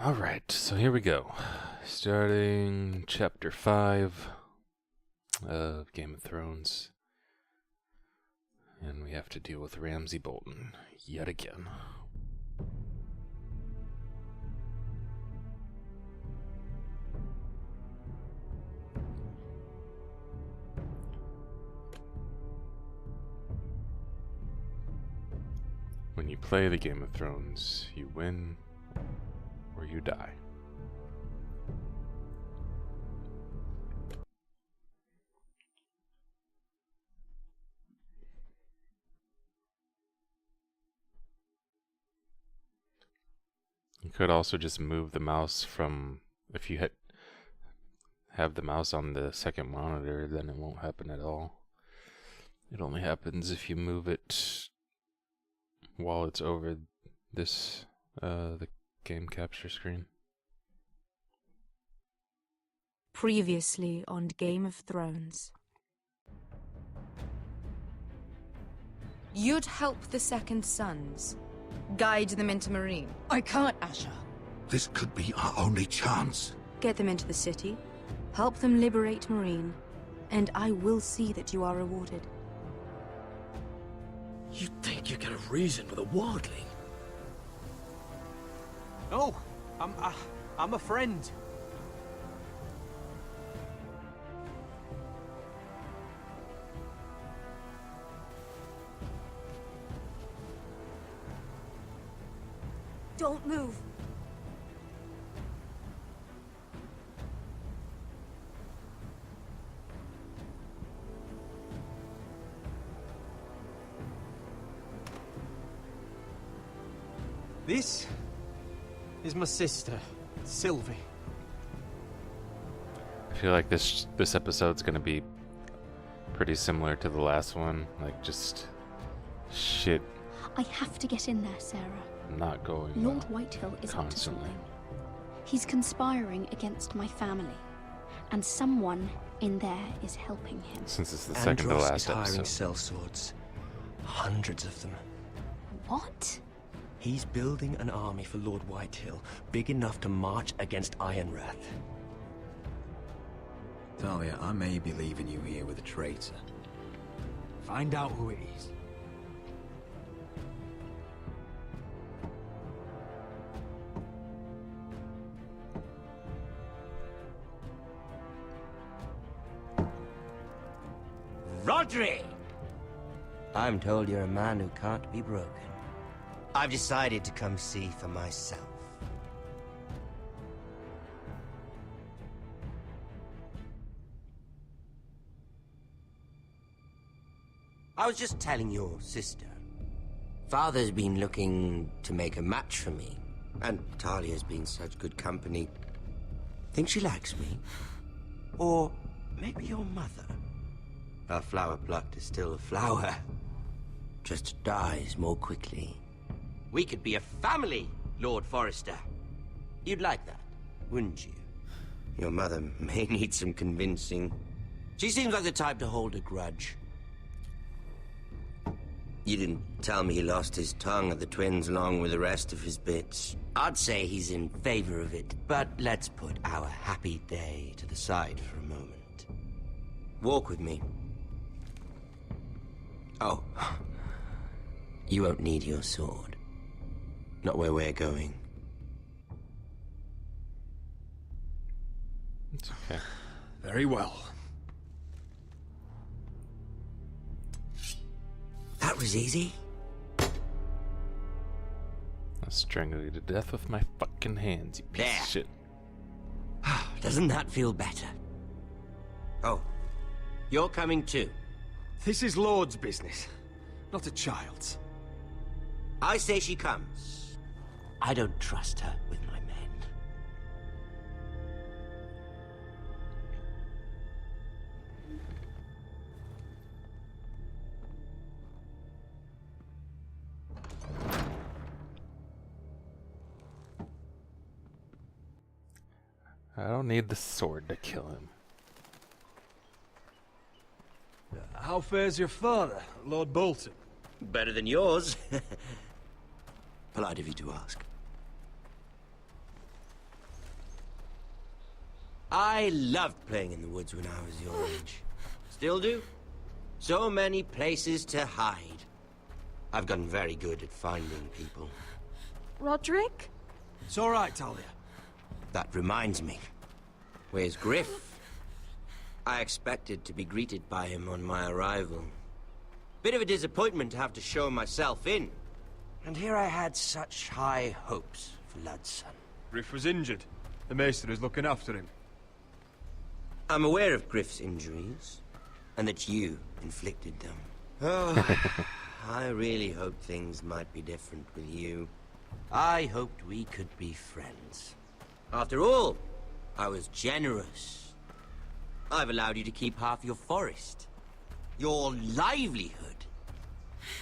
Alright, so here we go. Starting chapter 5 of Game of Thrones. And we have to deal with Ramsay Bolton yet again. When you play the Game of Thrones, you win or you die. You could also just move the mouse from, if you have the mouse on the second monitor, then it won't happen at all. It only happens if you move it while it's over this, the game capture screen. Previously on Game of Thrones. You'd help the Second Sons. Guide them into Marine. I can't, Asher. This could be our only chance. Get them into the city. Help them liberate Marine. And I will see that you are rewarded. You think you can reason with a wardling? No, I'm a friend. Don't move. This is my sister, Sylvie. I feel like this episode's gonna be pretty similar to the last one, like just shit I have to get in there, Sarah. not going Lord well Whitehill is up to constantly. something. He's conspiring against my family, and someone in there is helping him. Since it's the second to Andros last is hiring episode. sellswords. Hundreds of them. What? He's building an army for Lord Whitehill, big enough to march against Ironrath. Talia, I may be leaving you here with a traitor. Find out who it is. Rodri! I'm told you're a man who can't be broken. I've decided to come see for myself. I was just telling your sister. Father's been looking to make a match for me, and Talia's been such good company. Think she likes me? Or maybe your mother? A flower plucked is still a flower. Just dies more quickly. We could be a family, Lord Forrester. You'd like that, wouldn't you? Your mother may need some convincing. She seems like the type to hold a grudge. You didn't tell me he lost his tongue at the twins along with the rest of his bits. I'd say he's in favor of it, but let's put our happy day to the side for a moment. Walk with me. Oh. You won't need your sword. Not where we're going. It's okay. Very well. That was easy. I'll strangle you to death with my fucking hands, you piece There. of shit. Doesn't that feel better? Oh. You're coming too. This is Lord's business, not a child's. I say she comes. I don't trust her with my men. I don't need the sword to kill him. How fares your father, Lord Bolton? Better than yours. Polite of you to ask. I loved playing in the woods when I was your age. Still do. So many places to hide. I've gotten very good at finding people. Roderick? It's all right, Talia. That reminds me. Where's Griff? I expected to be greeted by him on my arrival. Bit of a disappointment to have to show myself in. And here I had such high hopes for Ludson. Griff was injured. The maester is looking after him. I'm aware of Griff's injuries, and that you inflicted them. Oh, I really hoped things might be different with you. I hoped we could be friends. After all, I was generous. I've allowed you to keep half your forest, your livelihood.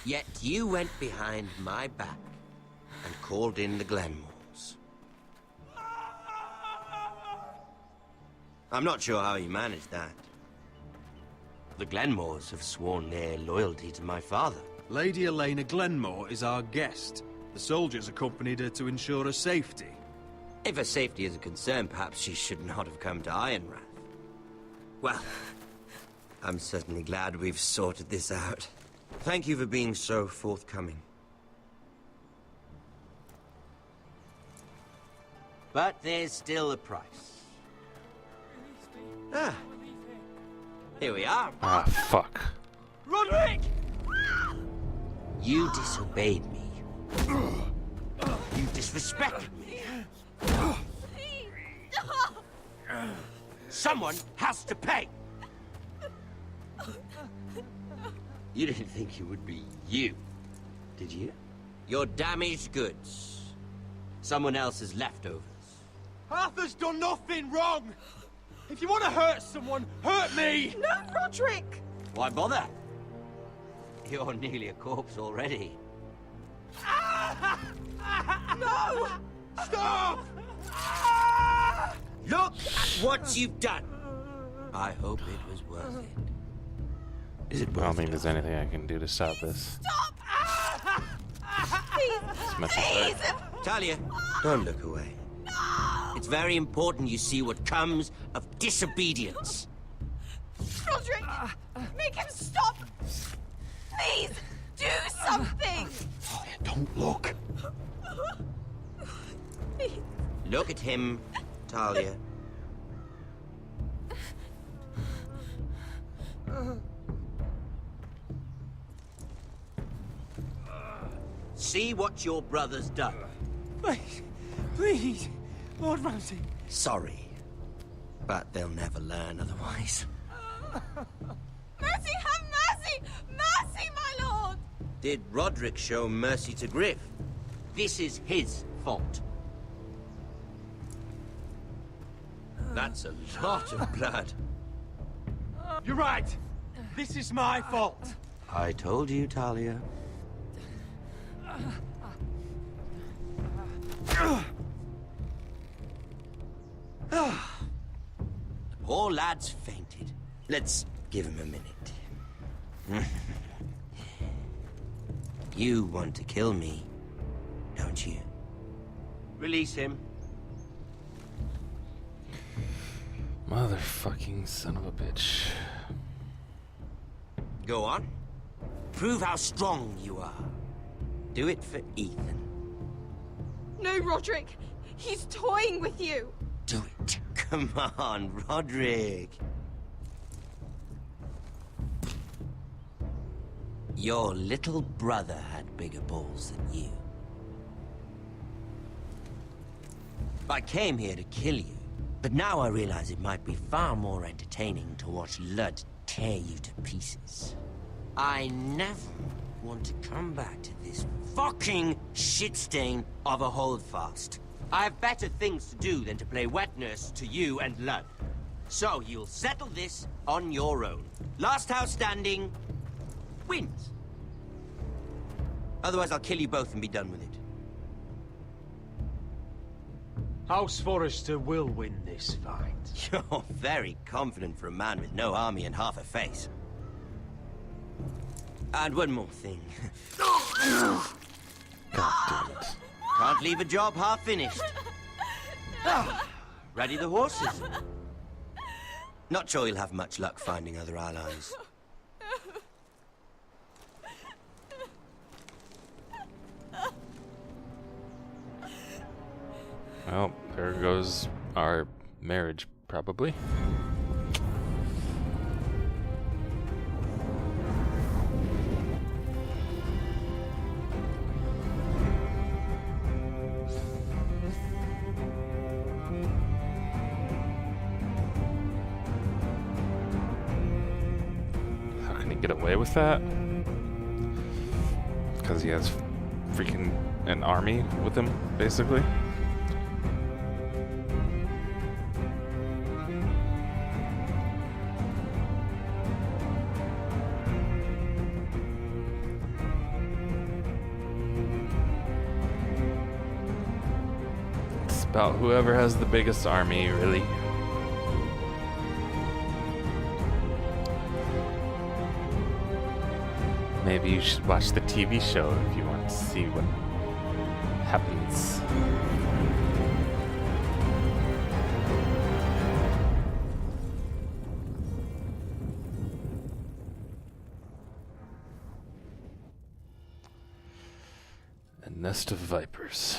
Yet you went behind my back and called in the Glenmores. I'm not sure how you managed that. The Glenmores have sworn their loyalty to my father. Lady Elena Glenmore is our guest. The soldiers accompanied her to ensure her safety. If her safety is a concern, perhaps she should not have come to Ironrath. Well, I'm certainly glad we've sorted this out. Thank you for being so forthcoming. But there's still a price. Ah. Here we are. Ah, fuck. Roderick! You disobeyed me. You disrespected me. Someone has to pay. You didn't think it would be you, did you? Your damaged goods. Someone else's leftovers. Arthur's done nothing wrong! If you want to hurt someone, hurt me! No, Roderick! Why bother? You're nearly a corpse already. No! Stop! Look at what you've done. I hope it was worth it. Is it I worth don't think it? there's anything I can do to stop this. Stop! Please! This mess is Please! Talia, don't look away. No! It's very important you see what comes of disobedience. Roderick! Make him stop! Please! Do something! Talia, don't look. Please. Look at him, Talia. See what your brother's done. Please, please, Lord Ramsay. Sorry, but they'll never learn otherwise. Mercy, have mercy! Mercy, my lord! Did Roderick show mercy to Griff? This is his fault. That's a lot of blood. You're right. This is my fault. I told you, Talia. The poor lad's fainted. Let's give him a minute. You want to kill me, don't you? Release him. Motherfucking son of a bitch. Go on. Prove how strong you are. Do it for Ethan. No, Roderick! He's toying with you! Do it. Come on, Roderick. Your little brother had bigger balls than you. I came here to kill you, but now I realize it might be far more entertaining to watch Lud tear you to pieces. I never want to come back to this fucking shit stain of a holdfast. I have better things to do than to play wet nurse to you and Lud. So you'll settle this on your own. Last house standing wins. Otherwise I'll kill you both and be done with it. House Forrester will win this fight. You're very confident for a man with no army and half a face. And one more thing. God damn it. Can't leave a job half finished. Ready the horses. Not sure you'll have much luck finding other allies. Well, there goes our marriage, probably. How can he get away with that? Because he has freaking an army with him, basically. About whoever has the biggest army, really. Maybe you should watch the TV show if you want to see what happens. A nest of vipers.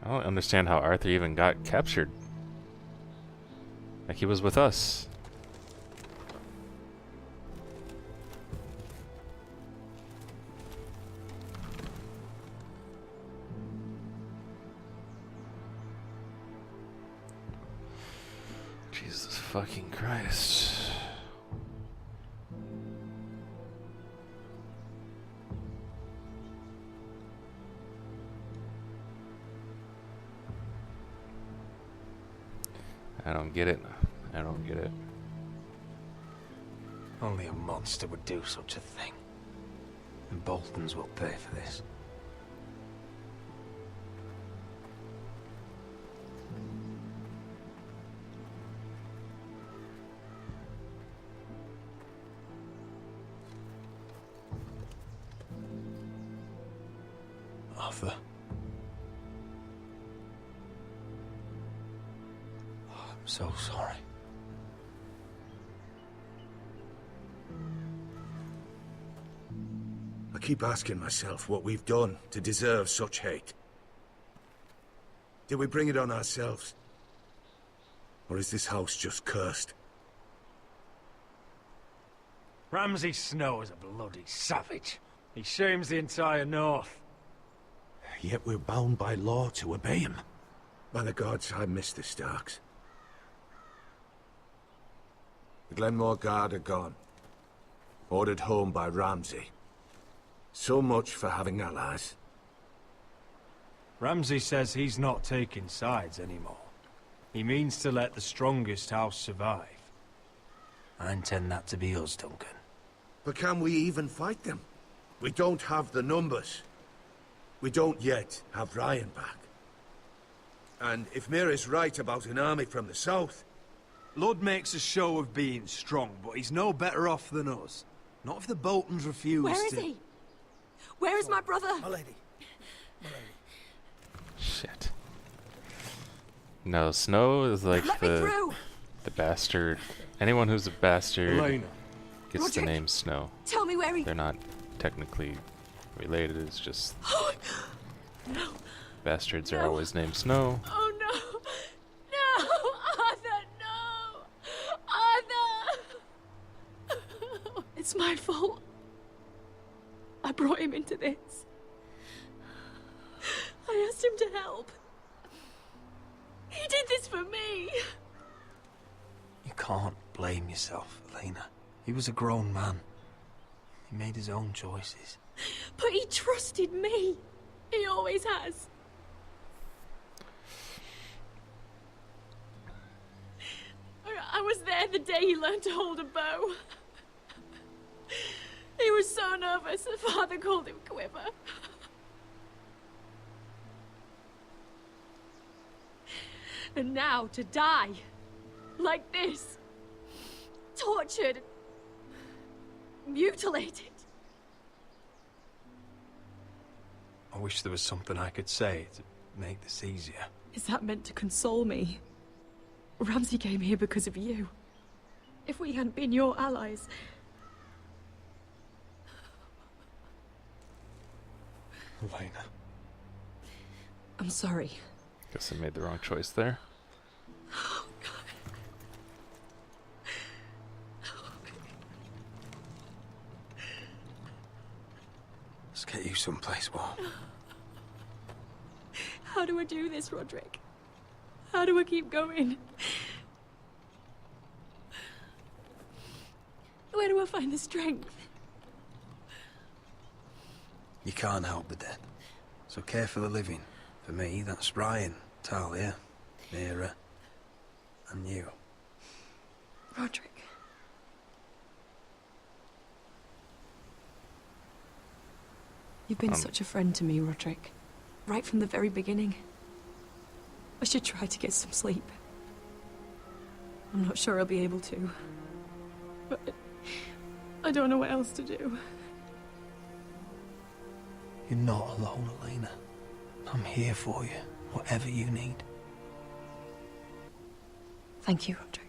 I don't understand how Arthur even got captured. Like he was with us. Jesus fucking Christ. I don't get it. I don't get it. Only a monster would do such a thing. And Boltons will pay for this. Arthur. I'm so sorry. I keep asking myself what we've done to deserve such hate. Did we bring it on ourselves? Or is this house just cursed? Ramsay Snow is a bloody savage. He shames the entire North. Yet we're bound by law to obey him. By the gods, I miss the Starks. The Glenmore Guard are gone. Ordered home by Ramsay. So much for having allies. Ramsay says he's not taking sides anymore. He means to let the strongest house survive. I intend that to be us, Duncan. But can we even fight them? We don't have the numbers. We don't yet have Ryan back. And if Mira's right about an army from the south... Lud makes a show of being strong, but he's no better off than us. Not if the Boltons refuse Where is to... he? Where is my brother? My lady. Shit. No, Snow is like Let me through! the bastard. Anyone who's a bastard Elena. gets Roderick. the name Snow. Tell me where he... They're not technically related, it's just No. bastards are No. always named Snow. Oh no! No! Arthur, no! Arthur! It's my fault. I brought him into this. I asked him to help. He did this for me. You can't blame yourself, Elena. He was a grown man. He made his own choices. But he trusted me. He always has. I was there the day he learned to hold a bow. He was so nervous, the father called him Quiver. And now to die. Like this. Tortured. Mutilated. I wish there was something I could say to make this easier. Is that meant to console me? Ramsay came here because of you. If we hadn't been your allies... Elena. I'm sorry. Guess I made the wrong choice there. Oh, God. Let's get you someplace warm. How do I do this, Roderick? How do I keep going? Where do I find the strength? You can't help the dead. So care for the living. For me, that's Ryan, Talia, Mira, and you. Roderick. You've been such a friend to me, Roderick. Right from the very beginning. I should try to get some sleep. I'm not sure I'll be able to. But I don't know what else to do. You're not alone, Elena. I'm here for you, whatever you need. Thank you, Roderick.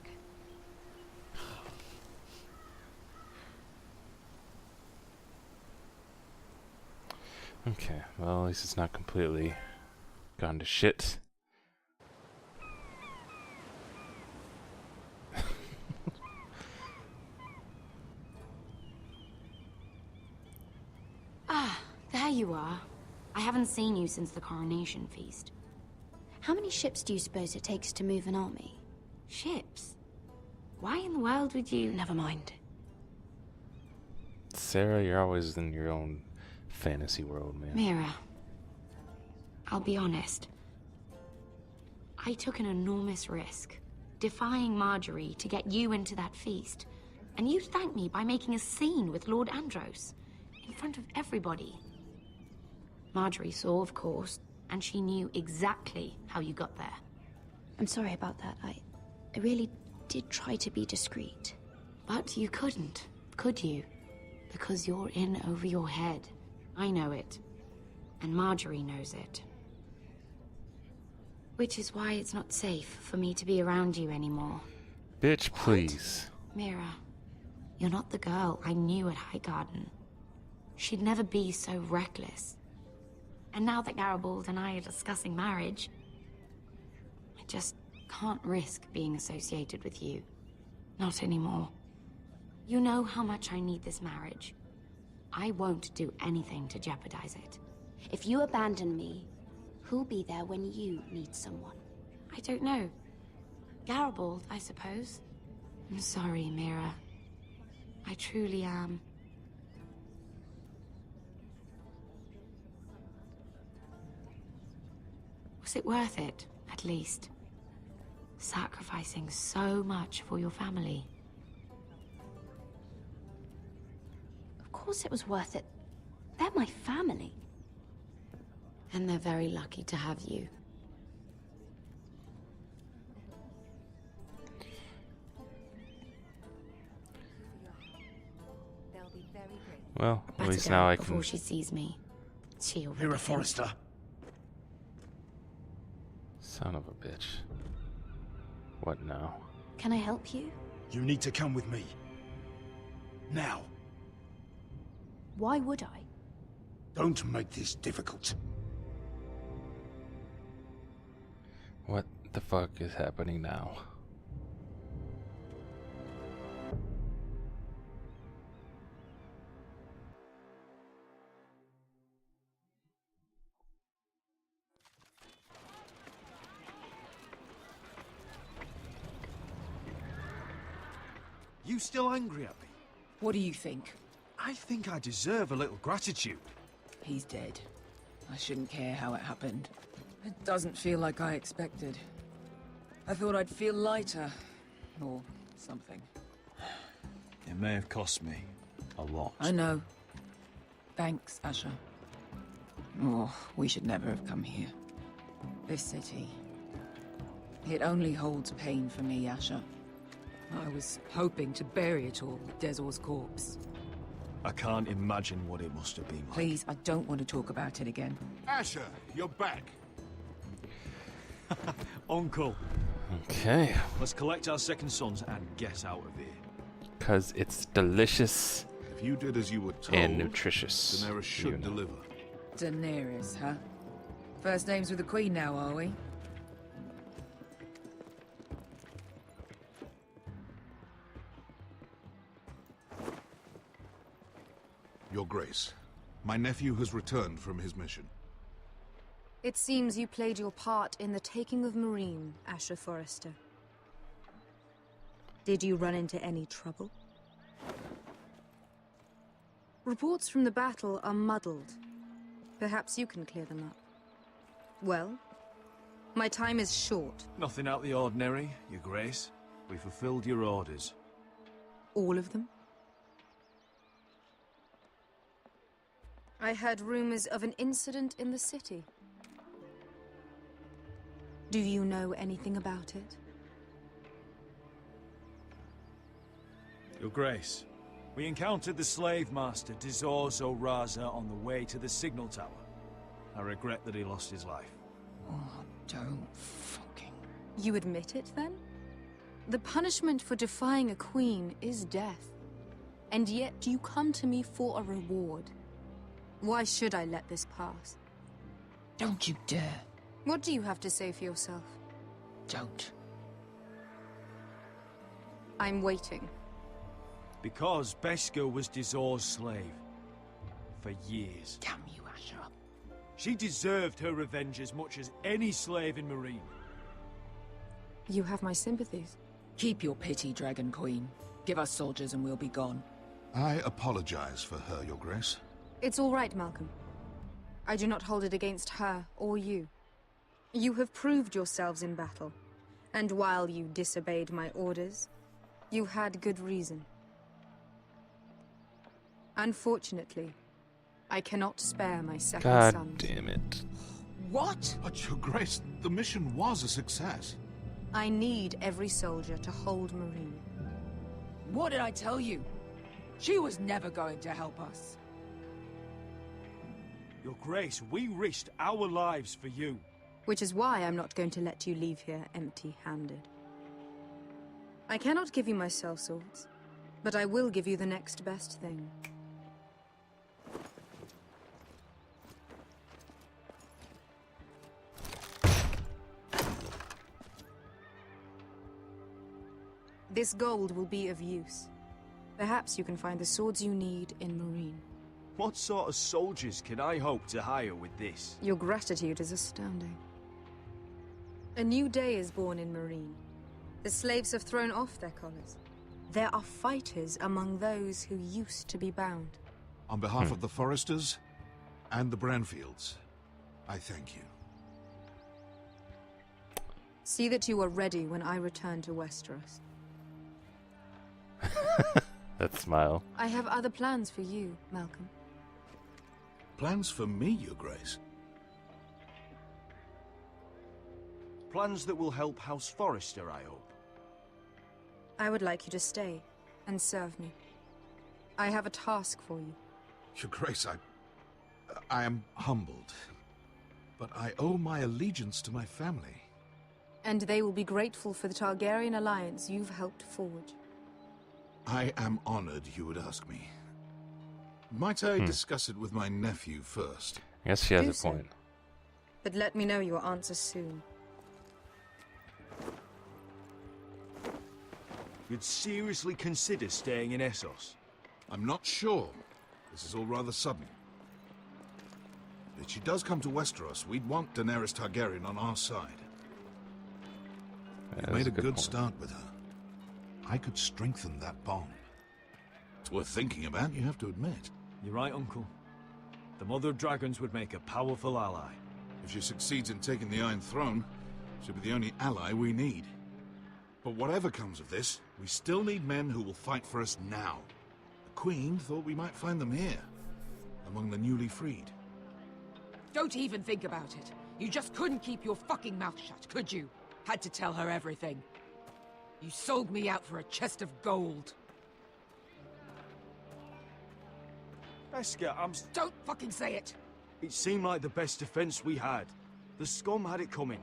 Okay, well, at least it's not completely gone to shit. Ah, there you are. I haven't seen you since the coronation feast. How many ships do you suppose it takes to move an army? Ships? Why in the world would you... Never mind. Sarah, you're always in your own fantasy world, man. Mira, I'll be honest. I took an enormous risk, defying Marjorie to get you into that feast. And you thanked me by making a scene with Lord Andros, in front of everybody. Marjorie saw, of course, and she knew exactly how you got there. I'm sorry about that. I really did try to be discreet. But you couldn't, could you? Because you're in over your head. I know it. And Marjorie knows it. Which is why it's not safe for me to be around you anymore. Bitch, please. Mira, you're not the girl I knew at Highgarden. She'd never be so reckless. And now that Garibald and I are discussing marriage, I just can't risk being associated with you. Not anymore. You know how much I need this marriage. I won't do anything to jeopardize it. If you abandon me, who'll be there when you need someone? I don't know. Garibald, I suppose. I'm sorry, Mira. I truly am. Was it worth it, at least? Sacrificing so much for your family. Of course it was worth it. They're my family. And they're very lucky to have you. Well, at Better least go now I before can... she sees me. She already Mira thinks- Forrester. Son of a bitch. What now? Can I help you? You need to come with me. Now. Why would I? Don't make this difficult. What the fuck is happening now? You still angry at me? What do you think? I think I deserve a little gratitude. He's dead. I shouldn't care how it happened. It doesn't feel like I expected. I thought I'd feel lighter. Or something. It may have cost me a lot. I know. Thanks, Asher. Oh, we should never have come here. This city. It only holds pain for me, Asher. I was hoping to bury it all with Dezor's corpse. I can't imagine what it must have been like. Please, I don't want to talk about it again. Asher, you're back. Uncle. Okay. Let's collect our second sons and get out of here. Because it's delicious If you did as you were told, and nutritious. Daenerys should deliver. Daenerys, huh? First names with the Queen now, are we? Your Grace, my nephew has returned from his mission. It seems you played your part in the taking of Marine, Asher Forrester. Did you run into any trouble? Reports from the battle are muddled. Perhaps you can clear them up. Well, my time is short. Nothing out of the ordinary, Your Grace. We fulfilled your orders. All of them? I heard rumors of an incident in the city. Do you know anything about it? Your Grace, we encountered the slave master Dizor Zoraza on the way to the signal tower. I regret that he lost his life. Oh, don't fucking... You admit it, then? The punishment for defying a queen is death. And yet you come to me for a reward. Why should I let this pass? Don't you dare. What do you have to say for yourself? Don't. I'm waiting. Because Beskha was Dizor's slave. For years. Damn you, Asher. She deserved her revenge as much as any slave in Marine. You have my sympathies. Keep your pity, Dragon Queen. Give us soldiers and we'll be gone. I apologize for her, Your Grace. It's all right, Malcolm. I do not hold it against her or you. You have proved yourselves in battle. And while you disobeyed my orders, you had good reason. Unfortunately, I cannot spare my second son. God damn it. What? But, Your Grace, the mission was a success. I need every soldier to hold Marine. What did I tell you? She was never going to help us. Your Grace, we risked our lives for you. Which is why I'm not going to let you leave here empty-handed. I cannot give you my sellswords, but I will give you the next best thing. This gold will be of use. Perhaps you can find the swords you need in Marine. What sort of soldiers can I hope to hire with this? Your gratitude is astounding. A new day is born in Marine. The slaves have thrown off their collars. There are fighters among those who used to be bound. On behalf of the Forresters and the Branfields, I thank you. See that you are ready when I return to Westeros. That smile. I have other plans for you, Malcolm. Plans for me, Your Grace? Plans that will help House Forrester, I hope. I would like you to stay and serve me. I have a task for you. Your Grace, I am humbled. But I owe my allegiance to my family. And they will be grateful for the Targaryen alliance you've helped forge. I am honored you would ask me. Might I discuss it with my nephew first? I guess she has Do a so. point. But let me know your answer soon. You'd seriously consider staying in Essos? I'm not sure. This is all rather sudden. If she does come to Westeros, we'd want Daenerys Targaryen on our side. You've made a good start with her. I could strengthen that bond. It's worth thinking about, you have to admit. You're right, Uncle. The Mother of Dragons would make a powerful ally. If she succeeds in taking the Iron Throne, she'll be the only ally we need. But whatever comes of this, we still need men who will fight for us now. The Queen thought we might find them here, among the newly freed. Don't even think about it. You just couldn't keep your fucking mouth shut, could you? Had to tell her everything. You sold me out for a chest of gold. Beskha, Don't fucking say it! It seemed like the best defense we had. The scum had it coming.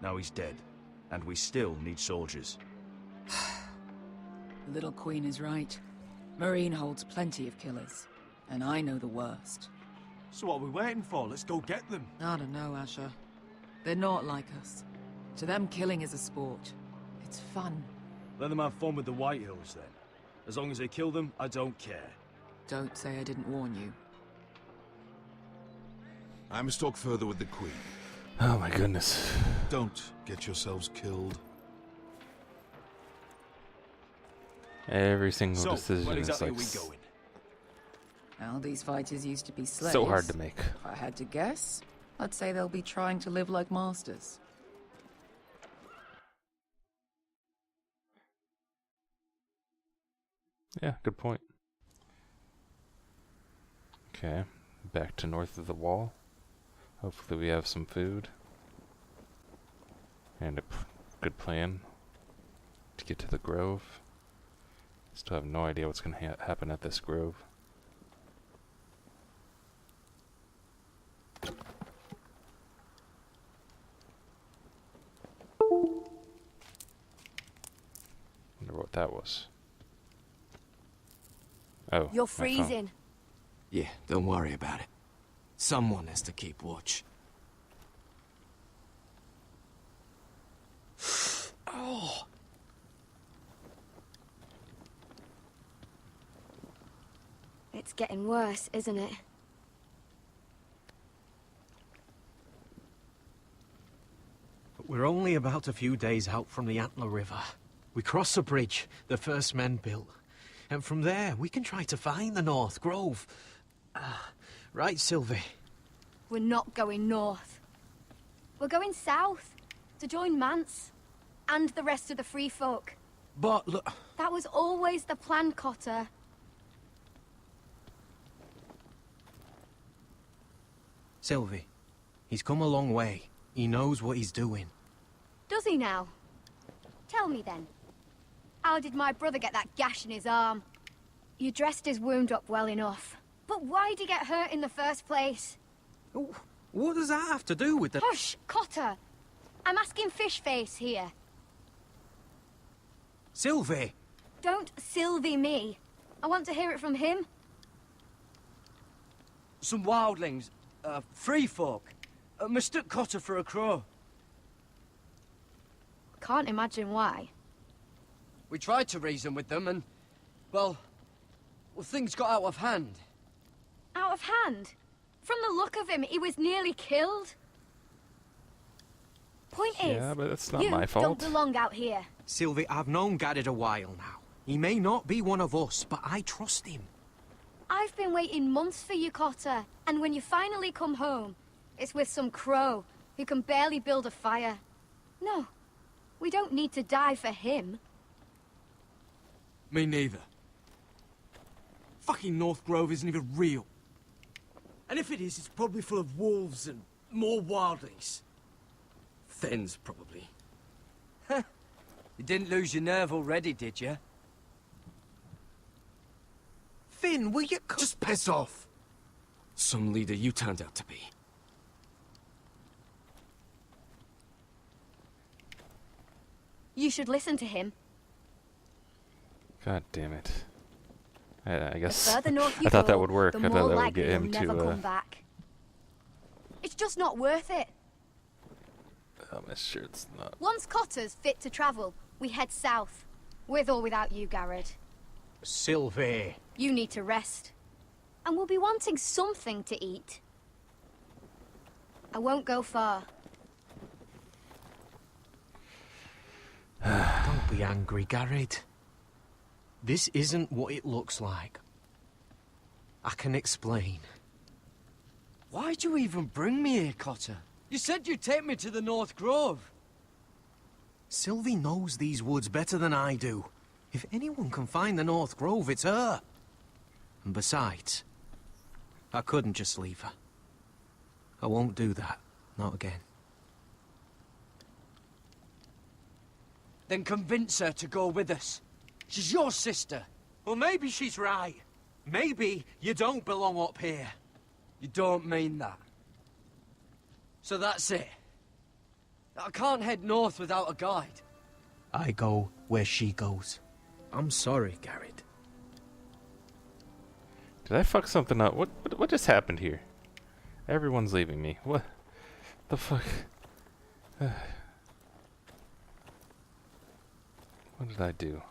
Now he's dead, and we still need soldiers. The little queen is right. Marine holds plenty of killers, and I know the worst. So what are we waiting for? Let's go get them. I don't know, Asher. They're not like us. To them, killing is a sport. It's fun. Let them have fun with the Whitehills, then. As long as they kill them, I don't care. Don't say I didn't warn you. I must talk further with the Queen. Oh my goodness. Don't get yourselves killed. Every single So, decision where is exactly like are we going? Well, these fighters used to be slaves. so hard to make. If I had to guess, I'd say they'll be trying to live like masters. Yeah, good point. Okay, back to north of the wall. Hopefully we have some food. And a good plan to get to the grove. Still have no idea what's going to happen at this grove. Wonder what that was. Oh, You're my phone. freezing. Yeah, don't worry about it. Someone has to keep watch. Oh. It's getting worse, isn't it? We're only about a few days out from the Antler River. We cross a bridge the first men built. And from there, we can try to find the North Grove. Right, Sylvie? We're not going north. We're going south to join Mance and the rest of the free folk. But look... That was always the plan, Cotter. Sylvie, he's come a long way. He knows what he's doing. Does he now? Tell me then. How did my brother get that gash in his arm? You dressed his wound up well enough. But why'd he get hurt in the first place? What does that have to do with the... Hush, Cotter! I'm asking Fishface here. Sylvie! Don't Sylvie me. I want to hear it from him. Some wildlings, free folk, mistook Cotter for a crow. Can't imagine why. We tried to reason with them and, well, things got out of hand. Out of hand? From the look of him, he was nearly killed. Point Yeah, is, but that's not you my fault. don't belong out here. Sylvie, I've known Garrett a while now. He may not be one of us, but I trust him. I've been waiting months for you, Cotter. And when you finally come home, it's with some crow who can barely build a fire. No, we don't need to die for him. Me neither. Fucking North Grove isn't even real. And if it is, it's probably full of wolves and more wildlings. Thens, probably. You didn't lose your nerve already, did you? Finn, will you... Just piss off! Some leader you turned out to be. You should listen to him. God damn it. I guess The further north you I thought go, that would work. the I more thought that would likely get him you'll never to come back. It's just not worth it. I'm sure it's not. Once Cotter's fit to travel, we head south. With or without you, Garrett. Sylvie. You need to rest. And we'll be wanting something to eat. I won't go far. Don't be angry, Garrett. This isn't what it looks like. I can explain. Why'd you even bring me here, Cotter? You said you'd take me to the North Grove. Sylvie knows these woods better than I do. If anyone can find the North Grove, it's her. And besides, I couldn't just leave her. I won't do that. Not again. Then convince her to go with us. She's your sister. Well, maybe she's right. Maybe you don't belong up here. You don't mean that. So that's it. I can't head north without a guide. I go where she goes. I'm sorry, Garrett. Did I fuck something up? What just happened here? Everyone's leaving me. What the fuck? What did I do?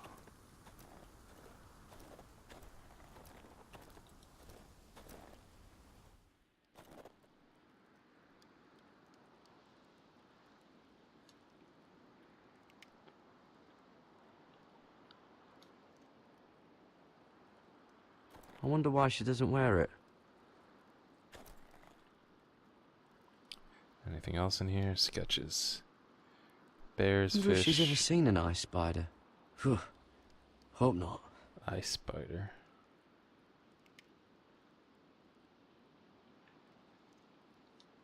I wonder why she doesn't wear it. Anything else in here? Sketches. Bears, I wonder if fish. she's ever seen an ice spider. Phew. Hope not. Ice spider.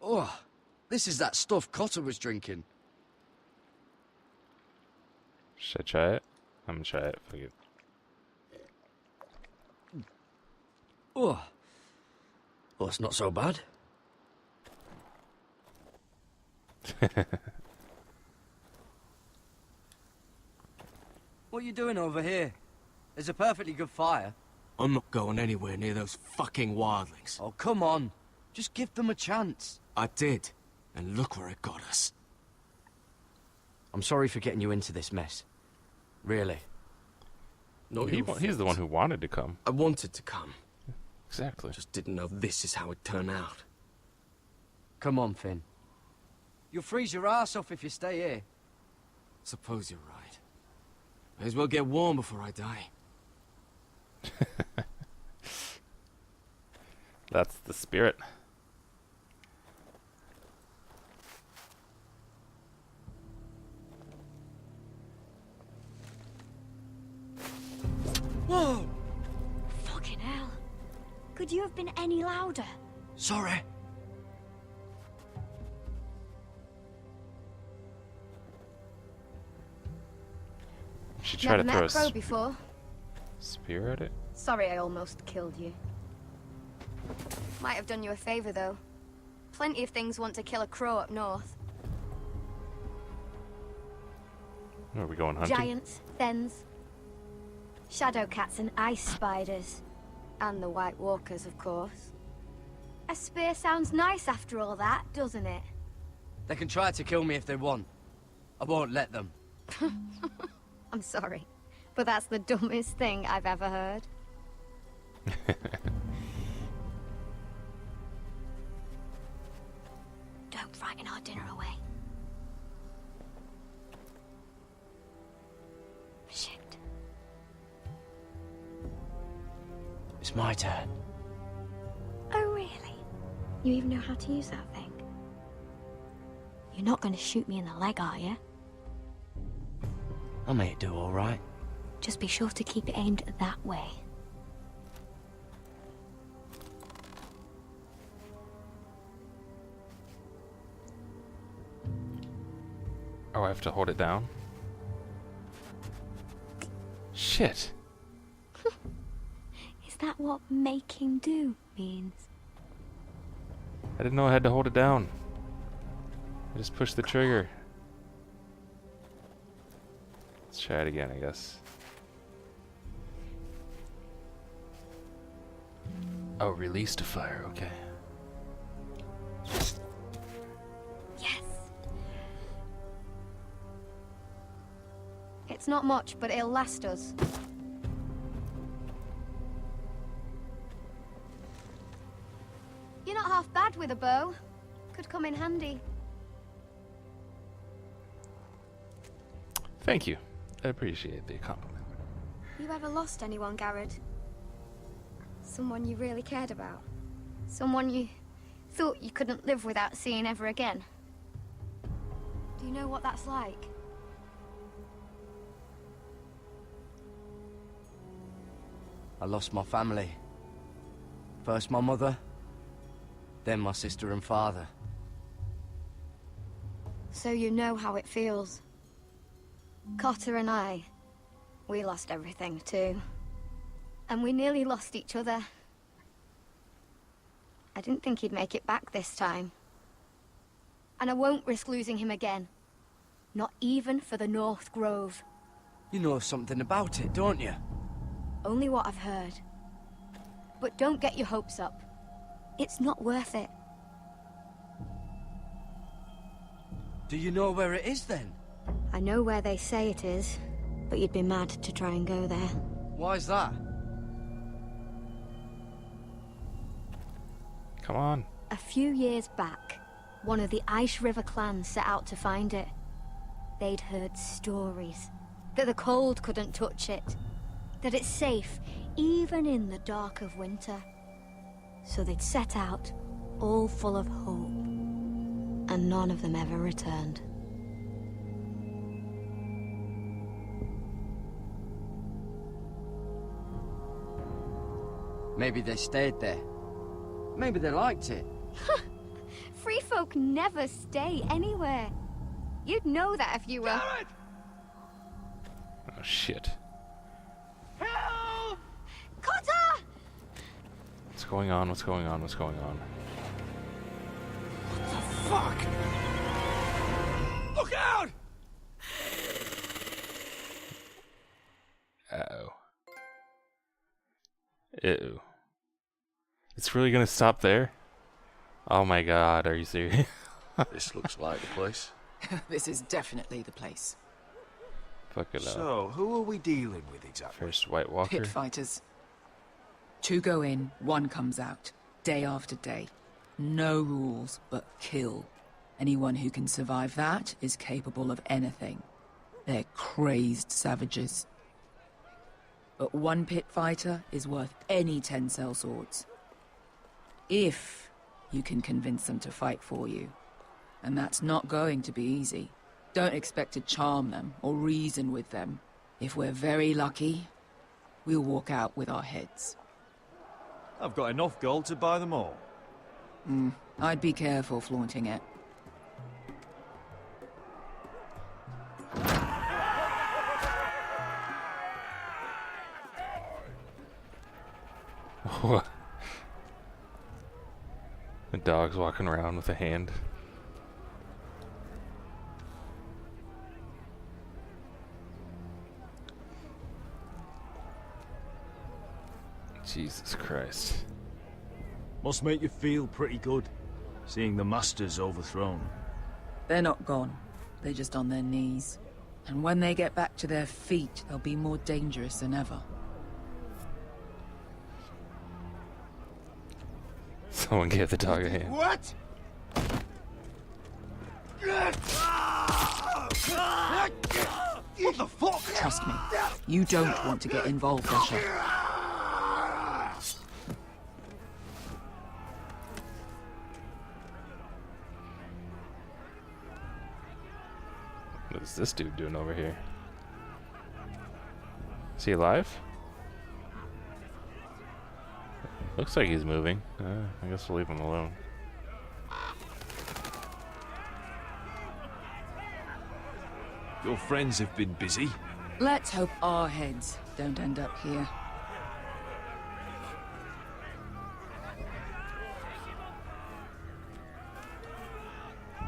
Oh, this is that stuff Cotter was drinking. Should I try it? I'm gonna try it. Fuck it. Oh. Well, it's not so bad. What are you doing over here? There's a perfectly good fire. I'm not going anywhere near those fucking wildlings. Oh, come on. Just give them a chance. I did, and look where it got us. I'm sorry for getting you into this mess. Really. Not He your he's the fault. one who wanted to come. I wanted to come. Exactly. Just didn't know this is how it turned out. Come on, Finn. You'll freeze your ass off if you stay here. Suppose you're right. May as well get warm before I die. That's the spirit. Whoa! Fucking hell. Could you have been any louder? Sorry. Should try Never to throw met a a crow before. spear at it. Sorry I almost killed you. Might have done you a favor, though. Plenty of things want to kill a crow up north. Are we going hunting? Giants, thens, shadow cats and ice spiders. And the White Walkers, of course. A spear sounds nice after all that, doesn't it? They can try to kill me if they want. I won't let them. I'm sorry, but that's the dumbest thing I've ever heard. Don't frighten our dinner away. Shit. It's my turn. Oh, really? You even know how to use that thing? You're not going to shoot me in the leg, are you? I may do all right. Just be sure to keep it aimed that way. Oh, I have to hold it down? Shit. Is that what making do means? I didn't know I had to hold it down. I just pushed the trigger. Let's try it again, I guess. Oh, release to fire, okay. Yes. It's not much, but it'll last us. You're not half bad with a bow. Could come in handy. Thank you. I appreciate the compliment. You ever lost anyone, Garrett? Someone you really cared about? Someone you thought you couldn't live without seeing ever again? Do you know what that's like? I lost my family. First my mother, then my sister and father. So you know how it feels. Cotter and I, we lost everything too. And we nearly lost each other. I didn't think he'd make it back this time. And I won't risk losing him again. Not even for the North Grove. You know something about it, don't you? Only what I've heard. But don't get your hopes up. It's not worth it. Do you know where it is then? I know where they say it is, but you'd be mad to try and go there. Why's that? Come on. A few years back, one of the Ice River clans set out to find it. They'd heard stories that the cold couldn't touch it, that it's safe even in the dark of winter. So they'd set out, all full of hope, and none of them ever returned. Maybe they stayed there. Maybe they liked it. Free folk never stay anywhere. You'd know that if you were... Oh, shit. Help! Cotter! What's going on? What's going on? What's going on? What the fuck? Look out! Uh-oh. Ew. It's really gonna stop there? Oh my god, are you serious? This looks like the place. This is definitely the place. Fuck it up. So, who are we dealing with exactly? First White Walker. Pit fighters. 2 go in, 1 comes out. Day after day. No rules, but kill. Anyone who can survive that is capable of anything. They're crazed savages. But 1 pit fighter is worth any 10 sellswords. If you can convince them to fight for you. And that's not going to be easy. Don't expect to charm them or reason with them. If we're very lucky, we'll walk out with our heads. I've got enough gold to buy them all. I'd be careful flaunting it. What? The dog's walking around with a hand. Jesus Christ. Must make you feel pretty good, seeing the Masters overthrown. They're not gone. They're just on their knees. And when they get back to their feet, they'll be more dangerous than ever. Someone gave the dog a hand. What? What the fuck? Trust me, you don't want to get involved, Asher. What is this dude doing over here? Is he alive? Looks like he's moving. I guess we'll leave him alone. Your friends have been busy. Let's hope our heads don't end up here.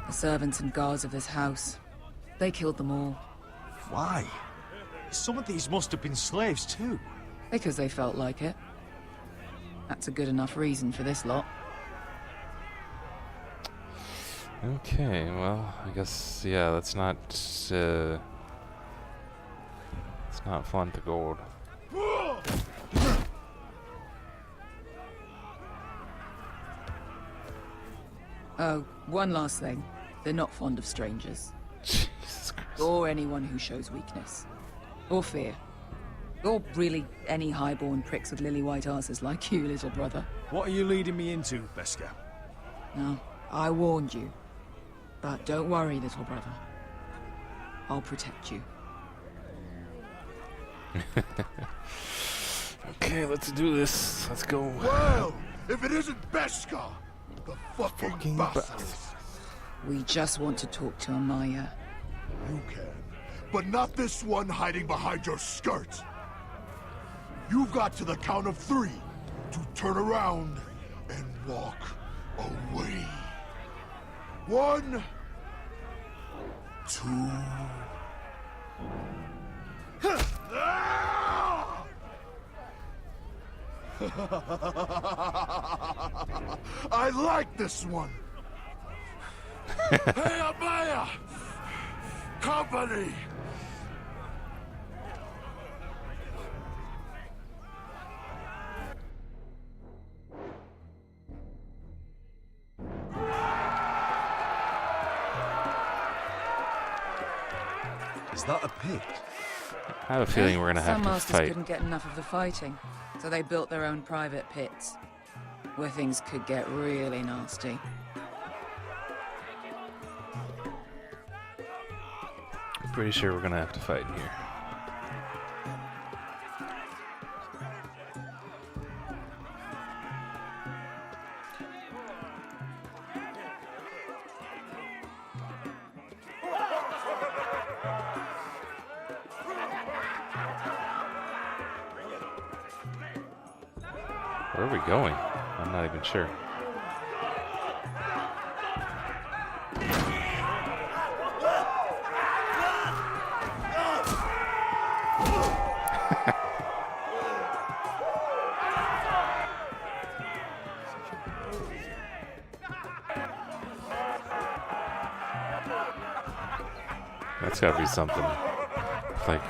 The servants and guards of this house, they killed them all. Why? Some of these must have been slaves too. Because they felt like it. That's a good enough reason for this lot. Okay, well, I guess, yeah, let's not flaunt the gold. Oh, one last thing. They're not fond of strangers. Jesus Christ. Or anyone who shows weakness. Or fear. Or really any highborn pricks with lily-white asses like you, little brother. What are you leading me into, Beskar? No, I warned you. But don't worry, little brother. I'll protect you. Okay, let's do this. Let's go. Well, if it isn't Beskar, the fucking bastard. We just want to talk to Amaya. You can, but not this one hiding behind your skirt. You've got to the count of 3 to turn around and walk away. 1, 2... I like this one. Hey, Amaya! Company! Is that a pit? I have a feeling we're gonna have Some to masters fight. couldn't get enough of the fighting, so they built their own private pits, where things could get really nasty. Pretty sure we're gonna have to fight in here. Where are we going? I'm not even sure. That's gotta be something. Like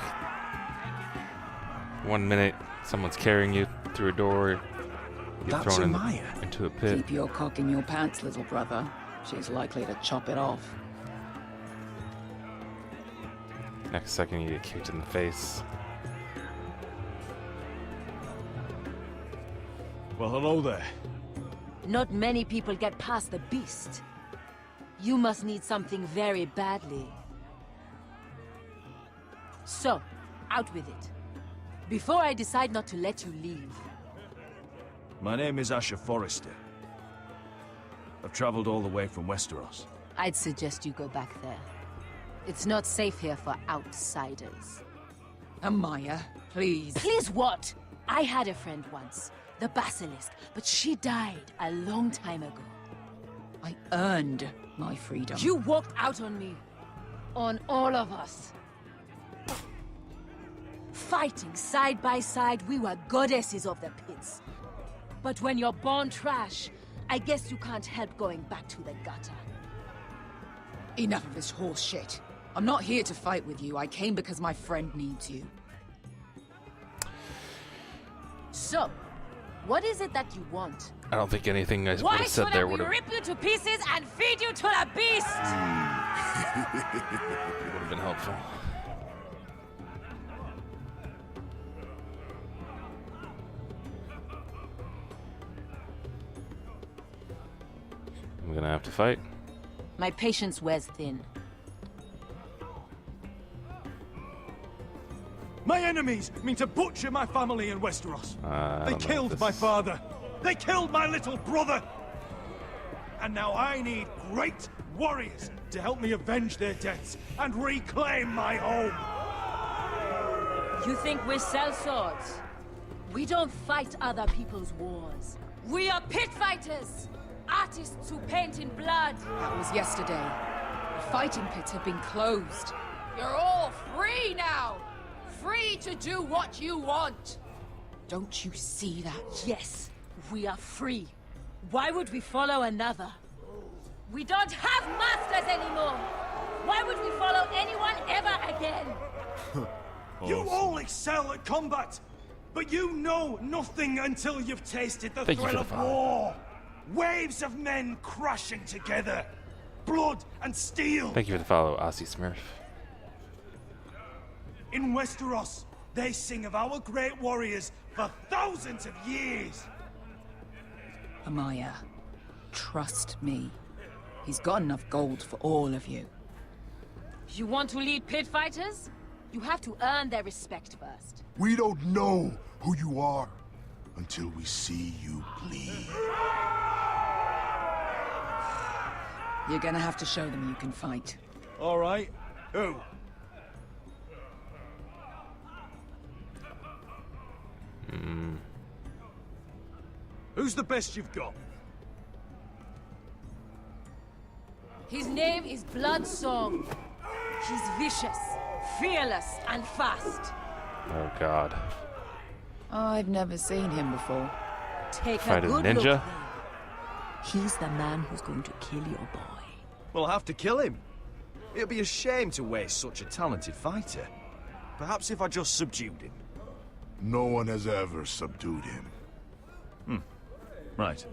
1 minute someone's carrying you through a door, you get That's thrown Amaya. into a pit. Keep your cock in your pants, little brother. She's likely to chop it off. Next second you get kicked in the face. Well, hello there. Not many people get past the beast. You must need something very badly. So, out with it. Before I decide not to let you leave. My name is Asher Forrester. I've traveled all the way from Westeros. I'd suggest you go back there. It's not safe here for outsiders. Amaya, please. Please what? I had a friend once, the Basilisk, but she died a long time ago. I earned my freedom. You walked out on me. On all of us. Fighting side by side, we were goddesses of the pits. But when you're born trash, I guess you can't help going back to the gutter. Enough of this horse shit. I'm not here to fight with you. I came because my friend needs you. So, what is it that you want? I don't think anything I would Why have said should there we would have rip you to pieces and feed you to the beast? would have been helpful. I'm gonna have to fight. My patience wears thin. My enemies mean to butcher my family in Westeros. I They don't know killed if my this- father. They killed my little brother. And now I need great warriors to help me avenge their deaths and reclaim my home. You think we sell swords? We don't fight other people's wars. We are pit fighters! Artists who paint in blood! That was yesterday. The fighting pits have been closed. You're all free now! Free to do what you want! Don't you see that? Yes, we are free. Why would we follow another? We don't have masters anymore! Why would we follow anyone ever again? You all excel at combat, but you know nothing until you've tasted the Thank you thrill for the of follow. war. Waves of men crashing together. Blood and steel. Thank you for the follow, Aussie Smurf. In Westeros, they sing of our great warriors for thousands of years. Amaya, trust me. He's got enough gold for all of you. You want to lead pit fighters? You have to earn their respect first. We don't know who you are until we see you bleed. You're gonna have to show them you can fight. All right. Who? Who's the best you've got? His name is Bloodsong. He's vicious, fearless, and fast. Oh God. I've never seen him before. Take Fight a a good ninja? look. He's the man who's going to kill your boy. We'll have to kill him. It'd be a shame to waste such a talented fighter. Perhaps if I just subdued him. No one has ever subdued him. Right.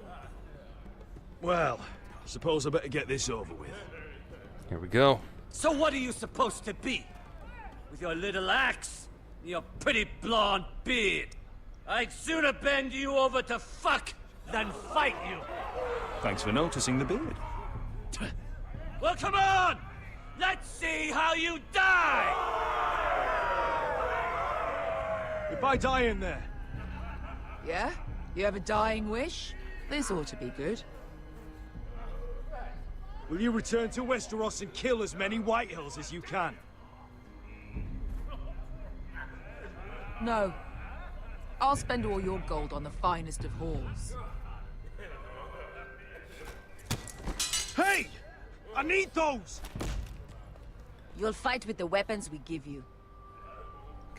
Well, suppose I better get this over with. Here we go. So what are you supposed to be? With your little axe? And your pretty blonde beard? I'd sooner bend you over to fuck than fight you. Thanks for noticing the beard. Well, come on! Let's see how you die! Goodbye, dying there. Yeah? You have a dying wish? This ought to be good. Will you return to Westeros and kill as many Whitehills as you can? No. I'll spend all your gold on the finest of halls. Hey! I need those! You'll fight with the weapons we give you.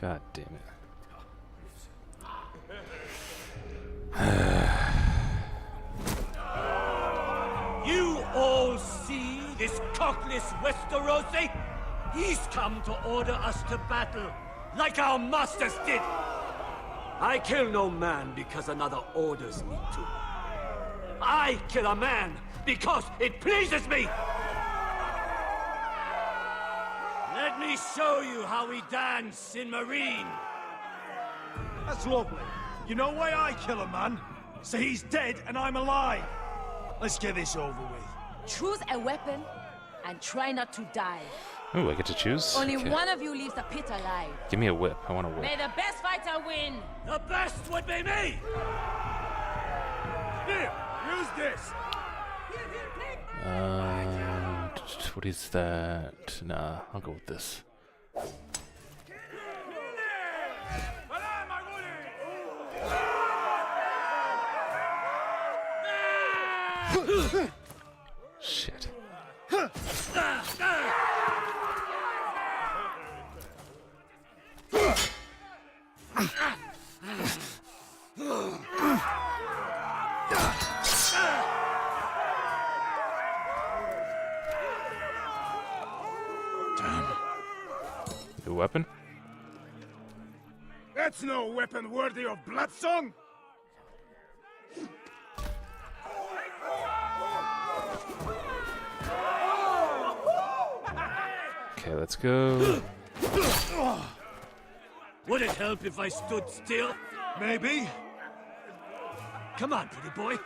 God damn it. You all see this cockless Westerosi? He's come to order us to battle, like our masters did. I kill no man because another orders me to. I kill a man because it pleases me! Let me show you how we dance in Marine. That's lovely. You know why I kill a man? So he's dead and I'm alive. Let's get this over with. Choose a weapon and try not to die. Ooh, I get to choose? Only Okay. one of you leaves the pit alive. Give me a whip. I want a whip. May the best fighter win. The best would be me! Here, use this! What is that? Nah, I'll go with this. Shit. New weapon? That's no weapon worthy of Bloodsong! Okay, let's go. Would it help if I stood still? Maybe. Come on, pretty boy.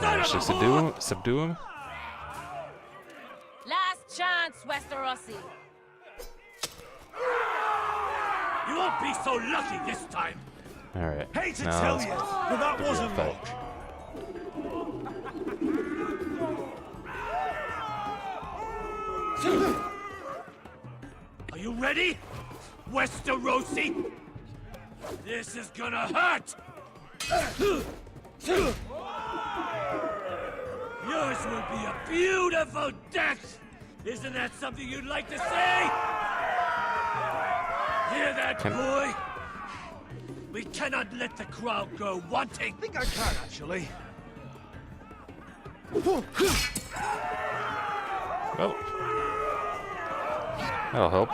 Managed to subdue him? Last chance, Westerosi. You won't be so lucky this time. Alright. Hate to now tell let's you, but that do a wasn't fight. luck. Are you ready, Westerosi? This is gonna hurt! Yours will be a beautiful death! Isn't that something you'd like to say? Hear that, boy? We cannot let the crowd go wanting. I think I can, actually. Oh. That'll help.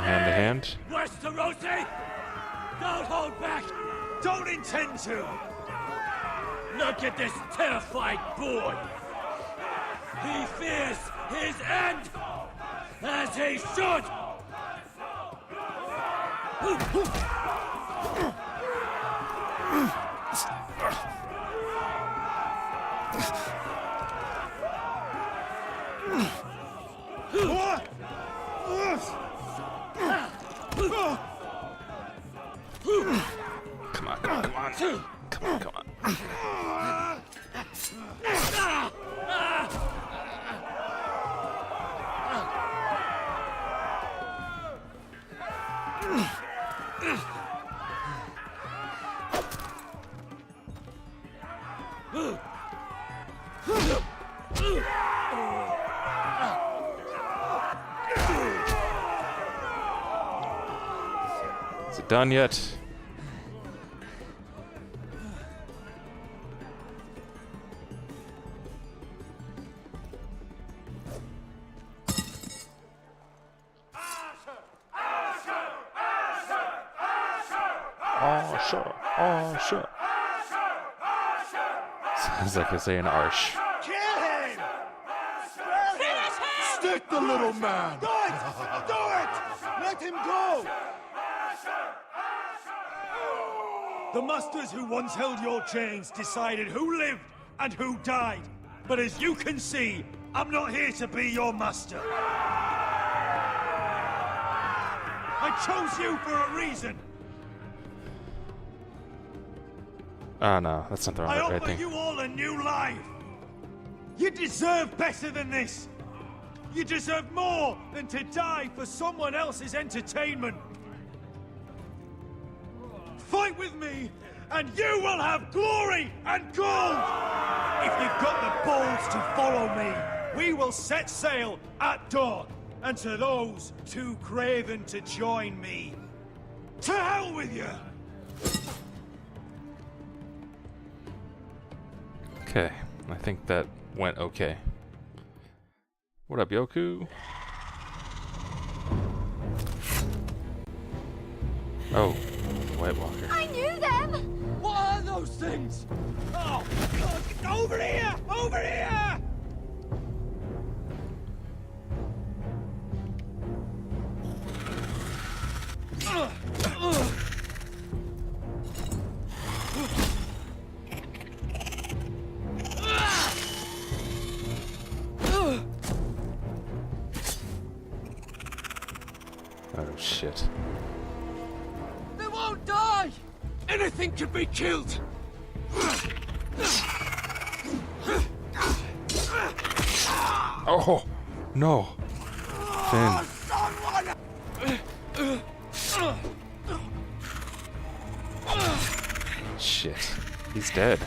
Hand to hand. Westerosi! Don't hold back! Don't intend to! Look at this terrified boy! He fears his end, as he should! Come on, come on, come on. Come on, come on. Is it done yet? Oh, sure. Oh, sure. Sounds like you're saying Arsh. Kill him! Finish him! Stick the little man! Do it! Do it! Let him go! The masters who once held your chains decided who lived and who died. But as you can see, I'm not here to be your master. I chose you for a reason. Oh no, that's not the I right offer thing. you all a new life. You deserve better than this. You deserve more than to die for someone else's entertainment. Fight with me, and you will have glory and gold! If you've got the balls to follow me, we will set sail at dawn. And to those too craven to join me, to hell with you! Okay, I think that went okay. What up, Yoku? Oh, White Walker. I knew them! What are those things? Oh, God, over here! Over here! Oh shit. They won't die! Anything can be killed! Oh no, Finn. Shit, he's dead.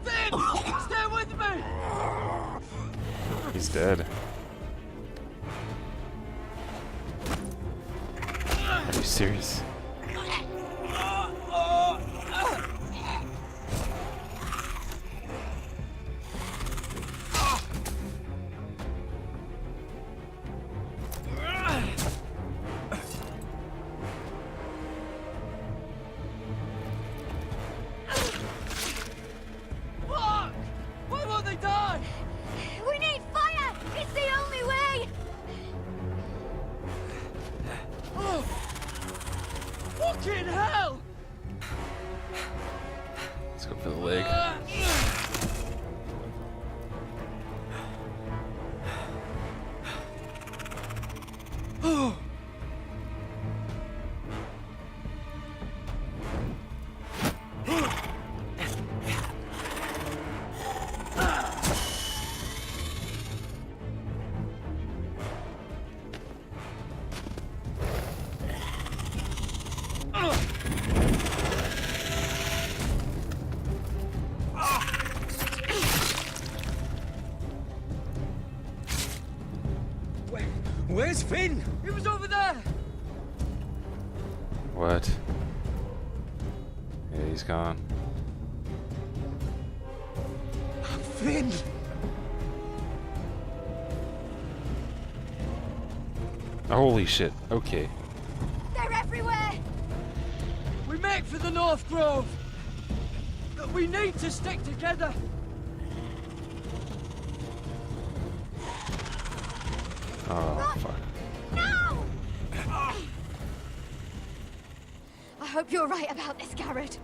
Finn! Stay with me! He's dead. Are you serious? Fuck! Why won't they die? We need fire! It's the only way! Oh. Fucking hell! Let's go for the leg. Oh. Where's Finn? He was over there! What? Yeah, he's gone. Finn! Holy shit. Okay. They're everywhere! We make for the North Grove! We need to stick together. Oh, fuck. No! I hope you're right about this, Garrett.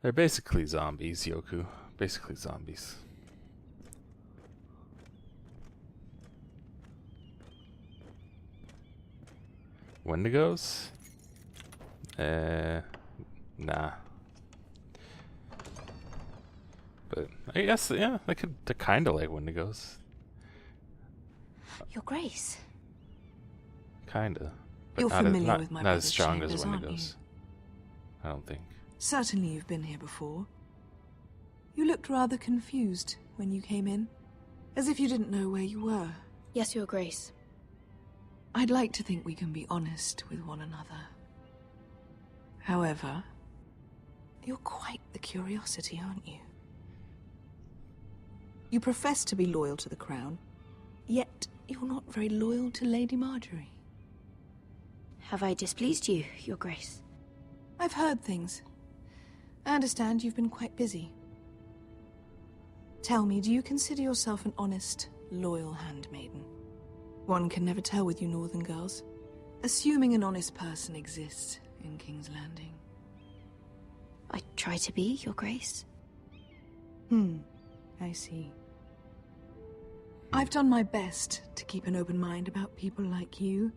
They're basically zombies, Yoku. Basically zombies. Wendigos? Nah. But I guess, yeah, they're kind of like Wendigos. Your Grace. Kinda. But You're not familiar not, with my not as brother's strong as chambers, aren't Wendigos. I don't think. Certainly you've been here before. You looked rather confused when you came in, as if you didn't know where you were. Yes, Your Grace. I'd like to think we can be honest with one another. However, you're quite the curiosity, aren't you? You profess to be loyal to the crown, yet you're not very loyal to Lady Marjorie. Have I displeased you, Your Grace? I've heard things. I understand you've been quite busy. Tell me, do you consider yourself an honest, loyal handmaiden? One can never tell with you northern girls. Assuming an honest person exists in King's Landing. I try to be, Your Grace. I see. I've done my best to keep an open mind about people like you.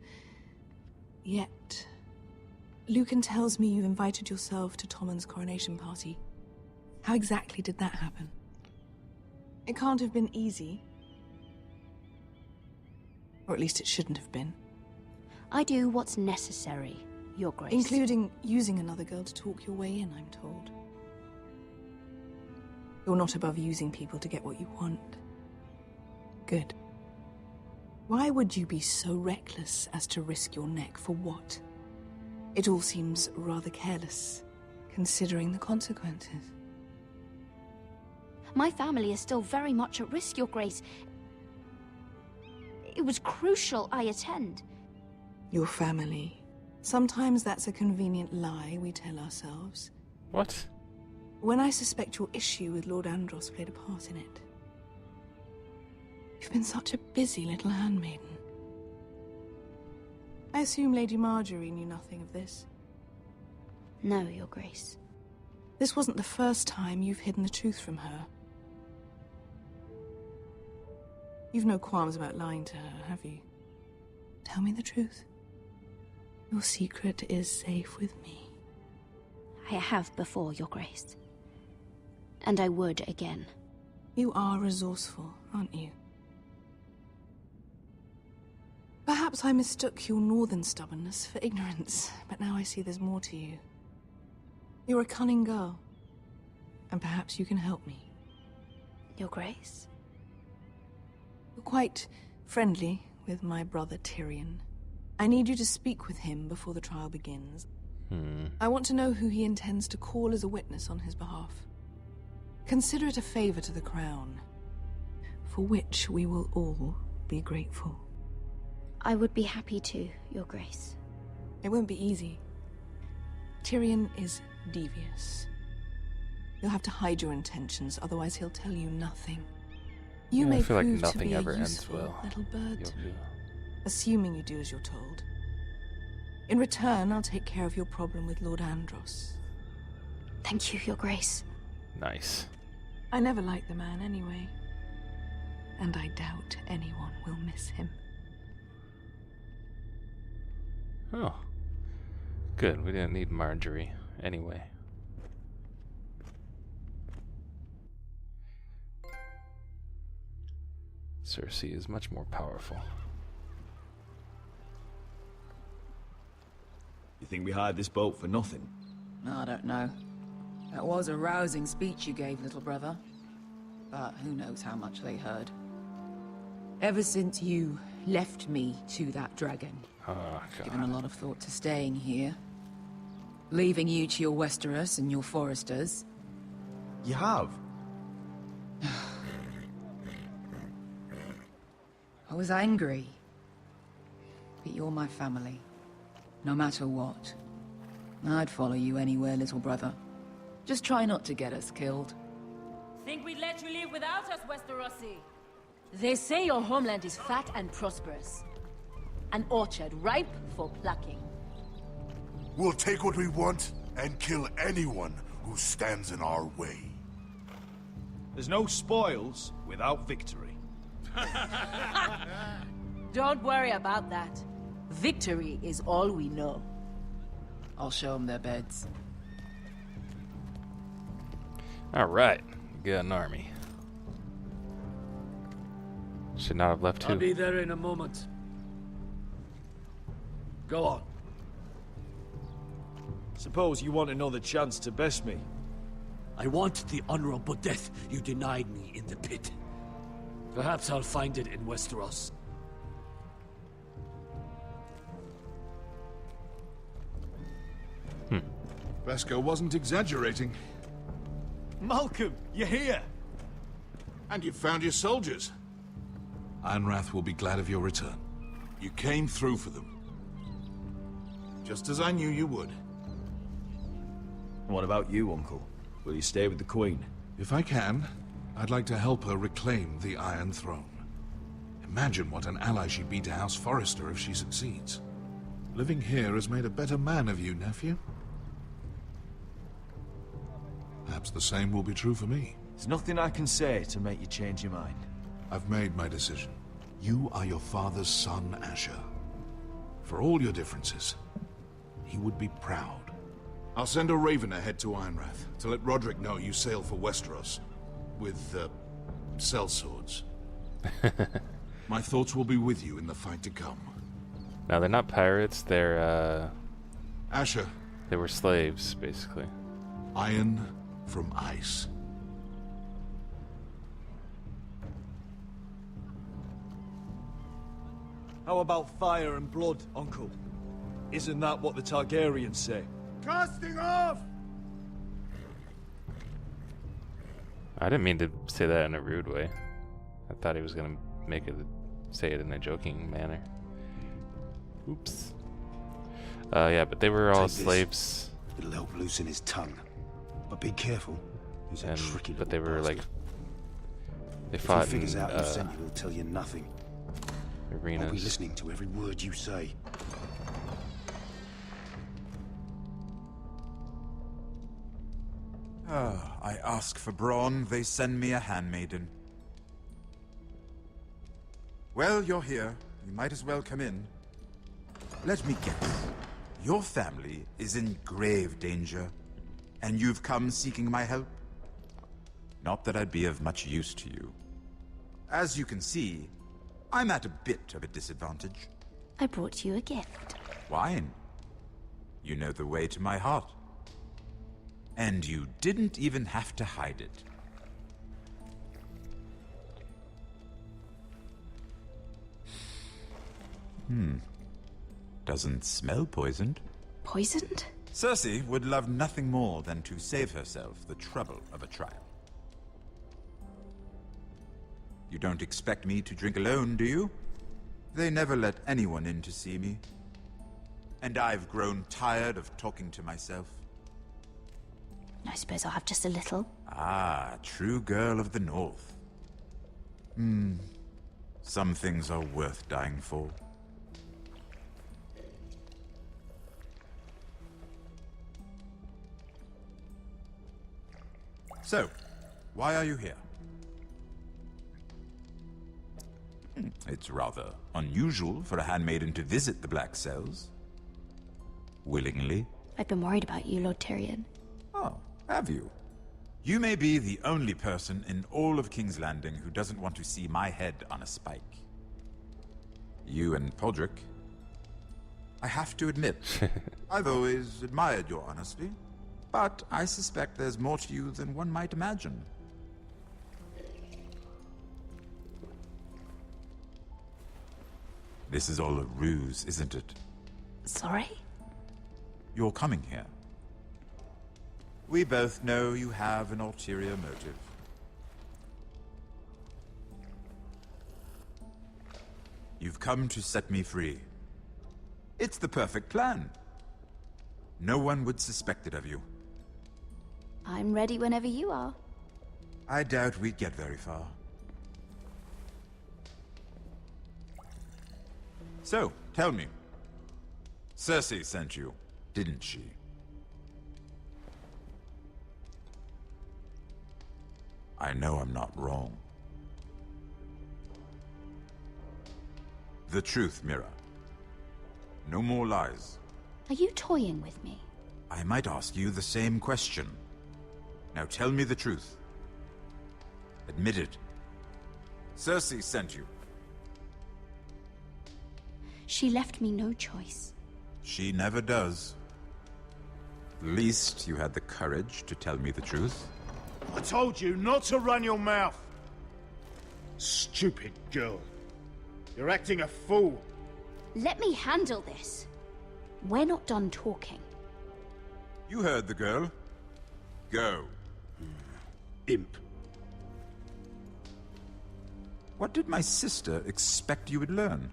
Yet, Lucan tells me you invited yourself to Tommen's coronation party. How exactly did that happen? It can't have been easy. Or at least it shouldn't have been. I do what's necessary, Your Grace. Including using another girl to talk your way in, I'm told. You're not above using people to get what you want. Good. Why would you be so reckless as to risk your neck for what? It all seems rather careless, considering the consequences. My family is still very much at risk, Your Grace. It was crucial I attend. Your family. Sometimes that's a convenient lie we tell ourselves. What? When I suspect your issue with Lord Andros played a part in it. You've been such a busy little handmaiden. I assume Lady Marjorie knew nothing of this. No, Your Grace. This wasn't the first time you've hidden the truth from her. You've no qualms about lying to her, have you? Tell me the truth. Your secret is safe with me. I have before, Your Grace. And I would again. You are resourceful, aren't you? Perhaps I mistook your northern stubbornness for ignorance, but now I see there's more to you. You're a cunning girl, and perhaps you can help me. Your Grace? You're quite friendly with my brother Tyrion. I need you to speak with him before the trial begins. I want to know who he intends to call as a witness on his behalf. Consider it a favor to the crown, for which we will all be grateful. I would be happy to, Your Grace. It won't be easy. Tyrion is devious. You'll have to hide your intentions, otherwise he'll tell you nothing. You may I feel like prove to nothing be a ever ends useful well. little bird to Yoku. me, assuming you do as you're told. In return, I'll take care of your problem with Lord Andros. Thank you, Your Grace. Nice. I never liked the man anyway, and I doubt anyone will miss him. Oh. Good, we didn't need Marjorie anyway. Cersei is much more powerful. You think we hired this boat for nothing? I don't know. That was a rousing speech you gave, little brother. But who knows how much they heard. Ever since you left me to that dragon, I've given a lot of thought to staying here. Leaving you to your Westeros and your Foresters. You have? I was angry. But you're my family. No matter what. I'd follow you anywhere, little brother. Just try not to get us killed. Think we'd let you leave without us, Westerosi? They say your homeland is fat and prosperous. An orchard ripe for plucking. We'll take what we want and kill anyone who stands in our way. There's no spoils without victory. Don't worry about that. Victory is all we know. I'll show them their beds. Alright, got an army. Should not have left I'll too. be there in a moment. Go on. Suppose you want another chance to best me. I want the honorable death you denied me in the pit. Perhaps I'll find it in Westeros. Vesco wasn't exaggerating. Malcolm, you're here! And you've found your soldiers. Ironrath will be glad of your return. You came through for them. Just as I knew you would. What about you, Uncle? Will you stay with the Queen? If I can, I'd like to help her reclaim the Iron Throne. Imagine what an ally she'd be to House Forrester if she succeeds. Living here has made a better man of you, nephew. Perhaps the same will be true for me. There's nothing I can say to make you change your mind. I've made my decision. You are your father's son, Asher. For all your differences, he would be proud. I'll send a raven ahead to Ironrath to let Roderick know you sail for Westeros with, sellswords. My thoughts will be with you in the fight to come. Now they're not pirates, they're Asher. They were slaves, basically. Iron from ice. How about fire and blood, Uncle? Isn't that what the Targaryens say? Casting off! I didn't mean to say that in a rude way. I thought he was gonna say it in a joking manner. Oops. Yeah, but they were all slaves. It'll help loosen his tongue. But be careful. He's a tricky but they little were bastard. like they If fought he figures in out who sent you, he'll tell you nothing. arenas. I'll be listening to every word you say. I ask for brawn, they send me a handmaiden. Well, you're here. You might as well come in. Let me guess. Your family is in grave danger, and you've come seeking my help? Not that I'd be of much use to you. As you can see, I'm at a bit of a disadvantage. I brought you a gift. Wine. You know the way to my heart. And you didn't even have to hide it. Doesn't smell poisoned. Poisoned? Cersei would love nothing more than to save herself the trouble of a trial. You don't expect me to drink alone, do you? They never let anyone in to see me. And I've grown tired of talking to myself. I suppose I'll have just a little. Ah, true girl of the North. Some things are worth dying for. So, why are you here? It's rather unusual for a handmaiden to visit the Black Cells. Willingly. I've been worried about you, Lord Tyrion. Oh, have you? You may be the only person in all of King's Landing who doesn't want to see my head on a spike. You and Podrick. I have to admit, I've always admired your honesty, but I suspect there's more to you than one might imagine. This is all a ruse, isn't it? Sorry? You're coming here. We both know you have an ulterior motive. You've come to set me free. It's the perfect plan. No one would suspect it of you. I'm ready whenever you are. I doubt we'd get very far. So, tell me. Cersei sent you, didn't she? I know I'm not wrong. The truth, Mira. No more lies. Are you toying with me? I might ask you the same question. Now tell me the truth. Admit it. Cersei sent you. She left me no choice. She never does. At least you had the courage to tell me the truth. I told you not to run your mouth. Stupid girl. You're acting a fool. Let me handle this. We're not done talking. You heard the girl. Go. Imp. What did my sister expect you would learn?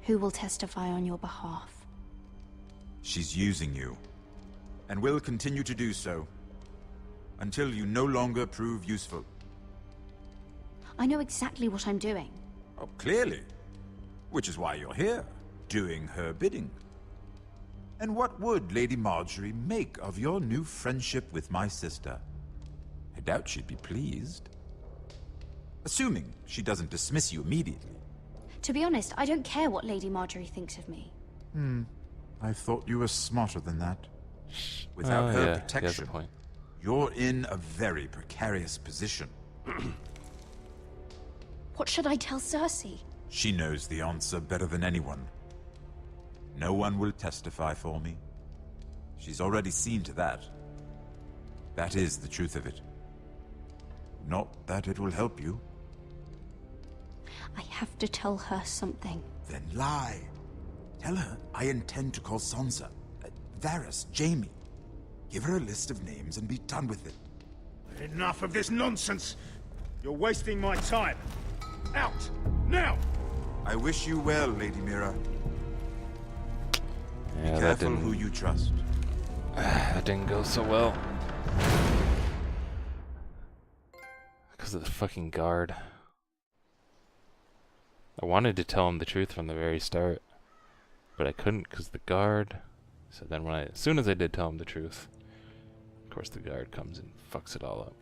Who will testify on your behalf? She's using you, and will continue to do so, until you no longer prove useful. I know exactly what I'm doing. Oh, clearly. Which is why you're here, doing her bidding. And what would Lady Marjorie make of your new friendship with my sister? I doubt she'd be pleased. Assuming she doesn't dismiss you immediately. To be honest, I don't care what Lady Marjorie thinks of me. I thought you were smarter than that. Without her protection, you're in a very precarious position. What should I tell Cersei? She knows the answer better than anyone. No one will testify for me. She's already seen to that. That is the truth of it. Not that it will help you. I have to tell her something. Then lie. Tell her I intend to call Sansa, Varys, Jaime. Give her a list of names and be done with it. Enough of this nonsense. You're wasting my time. Out! Now! I wish you well, Lady Mira. Yeah, be careful who you trust. That didn't go so well. Because of the fucking guard. I wanted to tell him the truth from the very start, but I couldn't because the guard. So then as soon as I did tell him the truth, of course the guard comes and fucks it all up.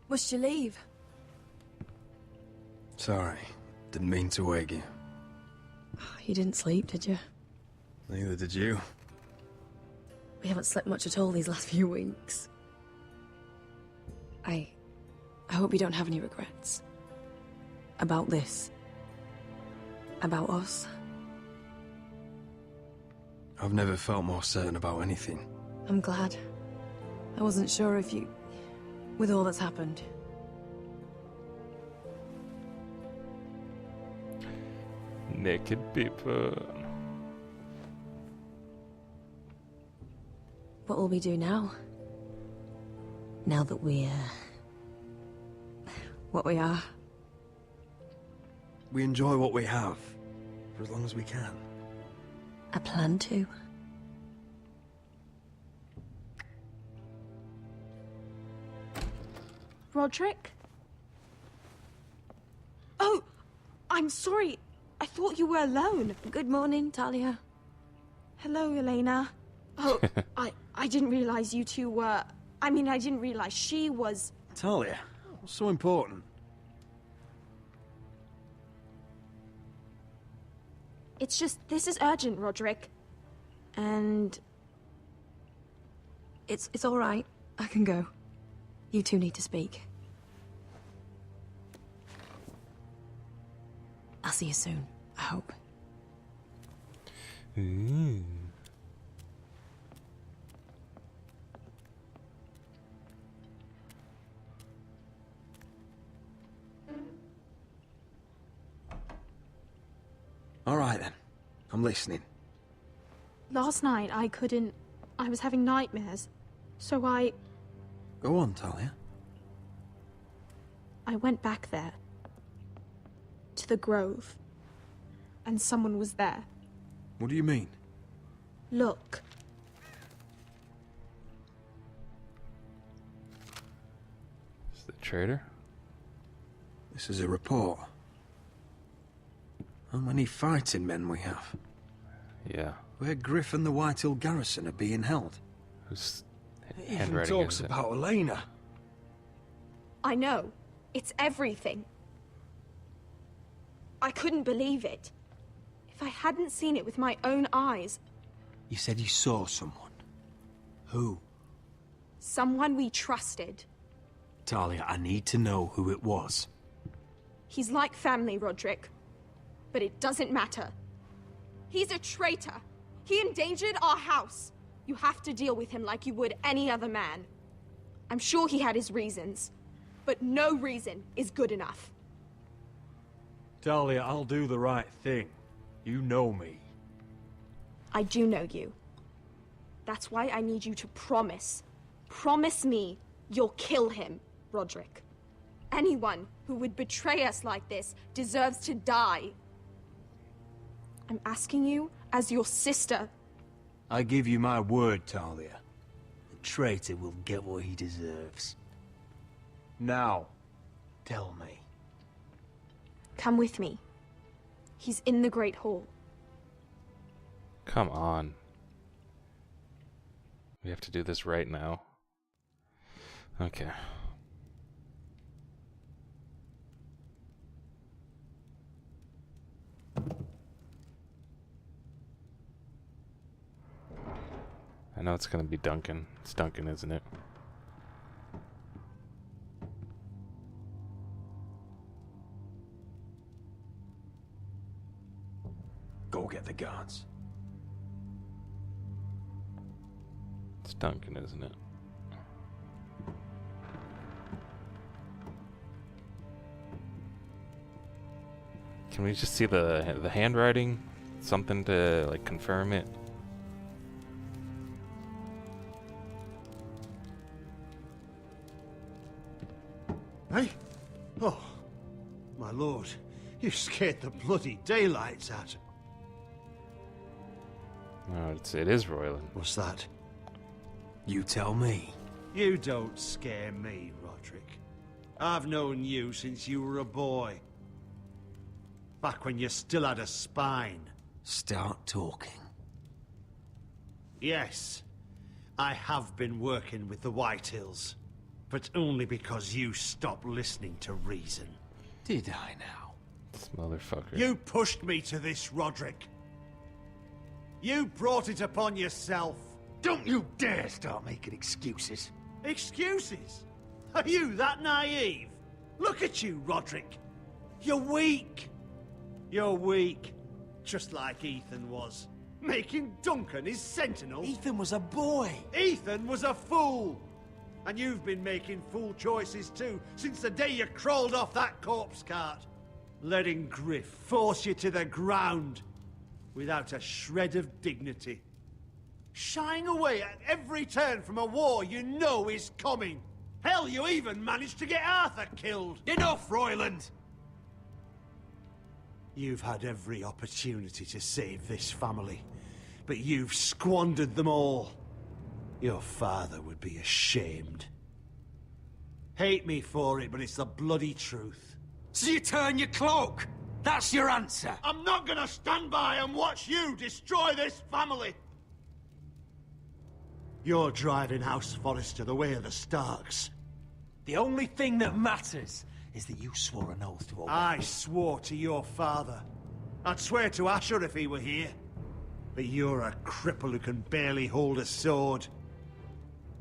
Must you leave? Sorry, didn't mean to wake you. You didn't sleep, did you? Neither did you. We haven't slept much at all these last few weeks. I hope you don't have any regrets. About this. About us. I've never felt more certain about anything. I'm glad. I wasn't sure if you... with all that's happened. Naked people. What will we do now? Now that we're... what we are. We enjoy what we have, for as long as we can. I plan to. Roderick? Oh! I'm sorry. I thought you were alone. Good morning, Talia. Hello, Elena. Oh, I didn't realize you two were... I mean, I didn't realize she was... Talia, what's so important? It's just, this is urgent, Roderick. And... It's all right. I can go. You two need to speak. I'll see you soon, I hope. All right then. I'm listening. Last night, I couldn't... I was having nightmares. So I Go on, Talia. went back there. To the Grove. and someone was there. What do you mean? Look. Is the traitor? This is a report. How many fighting men we have? Yeah. Where Griff and the Whitehill garrison are being held. Who's It even handwriting talks is it? about Elena. I know. It's everything. I couldn't believe it. If I hadn't seen it with my own eyes, You said you saw someone. Who? someone we trusted. Talia, I need to know who it was. He's like family, Roderick. But it doesn't matter. He's a traitor. He endangered our house. You have to deal with him like you would any other man. I'm sure he had his reasons, but no reason is good enough. Talia, I'll do the right thing. You know me. I do know you. That's why I need you to promise. Promise me you'll kill him, Roderick. Anyone who would betray us like this deserves to die. I'm asking you as your sister. I give you my word, Talia. The traitor will get what he deserves. Now, tell me. Come with me. He's in the Great Hall. Come on. We have to do this right now. Okay. I know it's gonna be Duncan. It's Duncan, isn't it? Go get the guards. It's Duncan, isn't it? Can we just see the handwriting? Something to like confirm it? Hey? Oh, my lord. You scared the bloody daylights out of... No, it is Royland. What's that? You tell me. You don't scare me, Roderick. I've known you since you were a boy. Back when you still had a spine. Start talking. Yes, I have been working with the Whitehills. But only because you stopped listening to reason. Did I now? This motherfucker. You pushed me to this, Roderick. You brought it upon yourself. Don't you dare start making excuses. Excuses? Are you that naive? Look at you, Roderick. You're weak. You're weak. Just like Ethan was. Making Duncan his sentinel. Ethan was a boy. Ethan was a fool. And you've been making fool choices too, since the day you crawled off that corpse cart. Letting Griff force you to the ground, without a shred of dignity. Shying away at every turn from a war you know is coming. Hell, you even managed to get Arthur killed. Enough, Royland! You've had every opportunity to save this family, but you've squandered them all. Your father would be ashamed. Hate me for it, but it's the bloody truth. So you turn your cloak? That's your answer? I'm not gonna stand by and watch you destroy this family! You're driving House Forrester the way of the Starks. The only thing that matters is that you swore an oath to obey. I swore to your father. I'd swear to Asher if he were here. But you're a cripple who can barely hold a sword.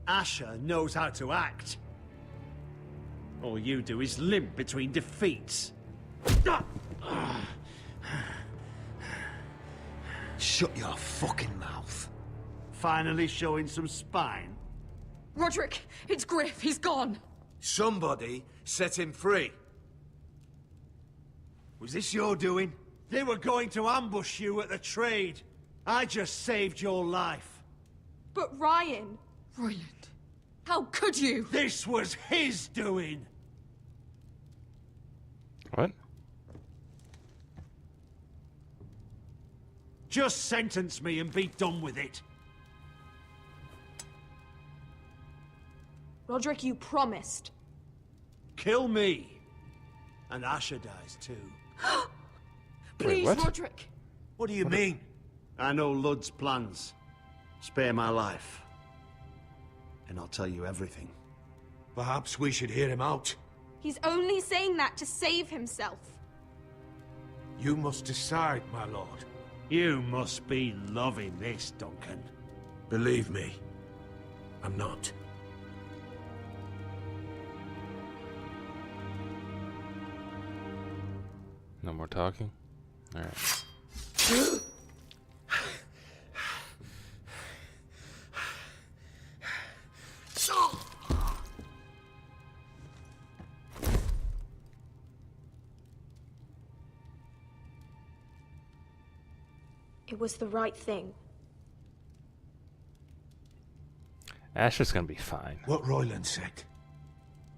Asher knows how to act. All you do is limp between defeats. Shut your fucking mouth. Finally showing some spine. Roderick, it's Griff. He's gone. Somebody set him free. Was this your doing? They were going to ambush you at the trade. I just saved your life. But Ryan... Royland, how could you? This was his doing. What? Just sentence me and be done with it. Roderick, you promised. Kill me. And Asher dies too. Please, what? Roderick. What do you mean? I know Lud's plans. Spare my life. And I'll tell you everything. Perhaps we should hear him out. He's only saying that to save himself. You must decide, my lord. You must be loving this, Duncan. Believe me, I'm not. No more talking? Alright. It was the right thing. Asher's gonna be fine. What Royland said.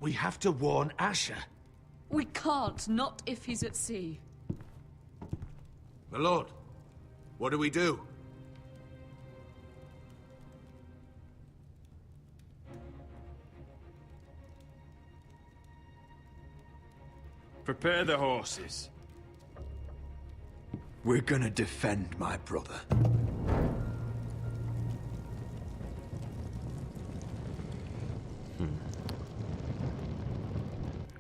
We have to warn Asher. We can't, not if he's at sea. My lord, what do we do? Prepare the horses. We're gonna defend my brother.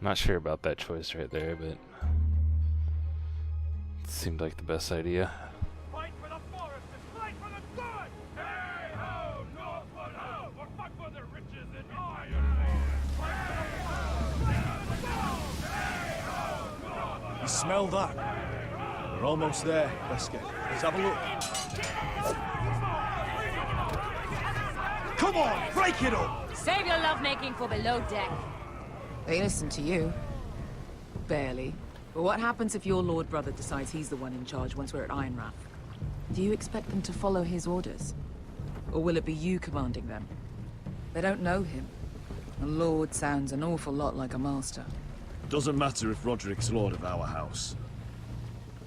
Not sure about that choice right there, but it seemed like the best idea. Fight for the forest and fight for the good! Hey ho, Northwood ho! Or fight for the riches in Ironwood! You smell that? We're almost there, Wesker. Let's have a look. Come on, break it up! Save your lovemaking for below deck. They listen to you. Barely. But what happens if your lord brother decides he's the one in charge once we're at Ironrath? Do you expect them to follow his orders? Or will it be you commanding them? They don't know him. A lord sounds an awful lot like a master. Doesn't matter if Roderick's lord of our house.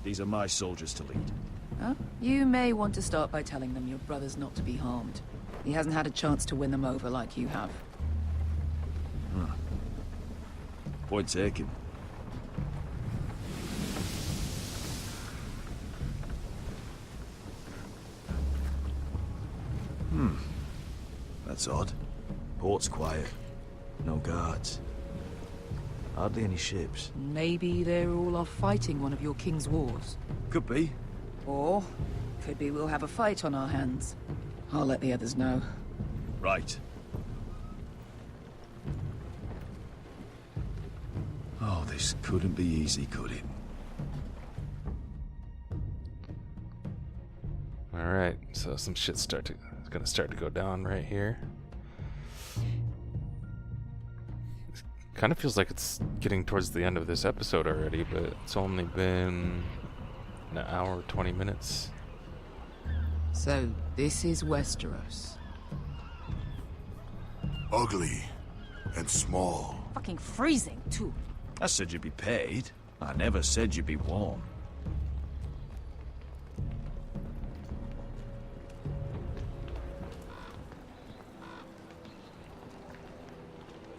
These are my soldiers to lead. Huh? You may want to start by telling them your brother's not to be harmed. He hasn't had a chance to win them over like you have. Huh. Point taken. That's odd. Port's quiet. No guards. Hardly any ships. Maybe they're all off fighting one of your king's wars. Could be. Or, could be we'll have a fight on our hands. I'll let the others know. Right. Oh, this couldn't be easy, could it? Alright, so some shit's gonna start to go down right here. It kind of feels like it's getting towards the end of this episode already, but it's only been an hour, 20 minutes. So, this is Westeros. Ugly and small. Fucking freezing, too. I said you'd be paid. I never said you'd be warm.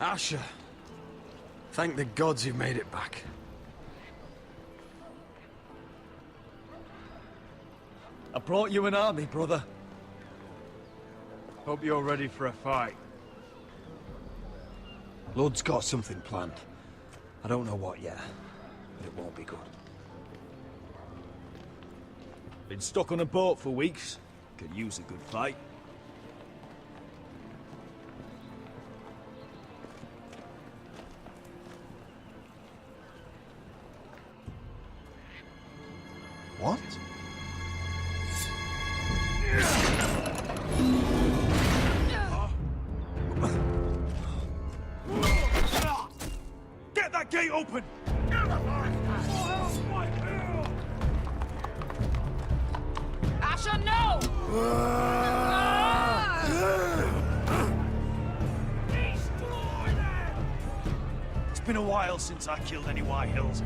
Asher. Thank the gods you've made it back. I brought you an army, brother. Hope you're ready for a fight. Lud's got something planned. I don't know what yet, but it won't be good. Been stuck on a boat for weeks. Could use a good fight. What? Get that gate open! Asher, no! It's been a while since I killed any White Hills.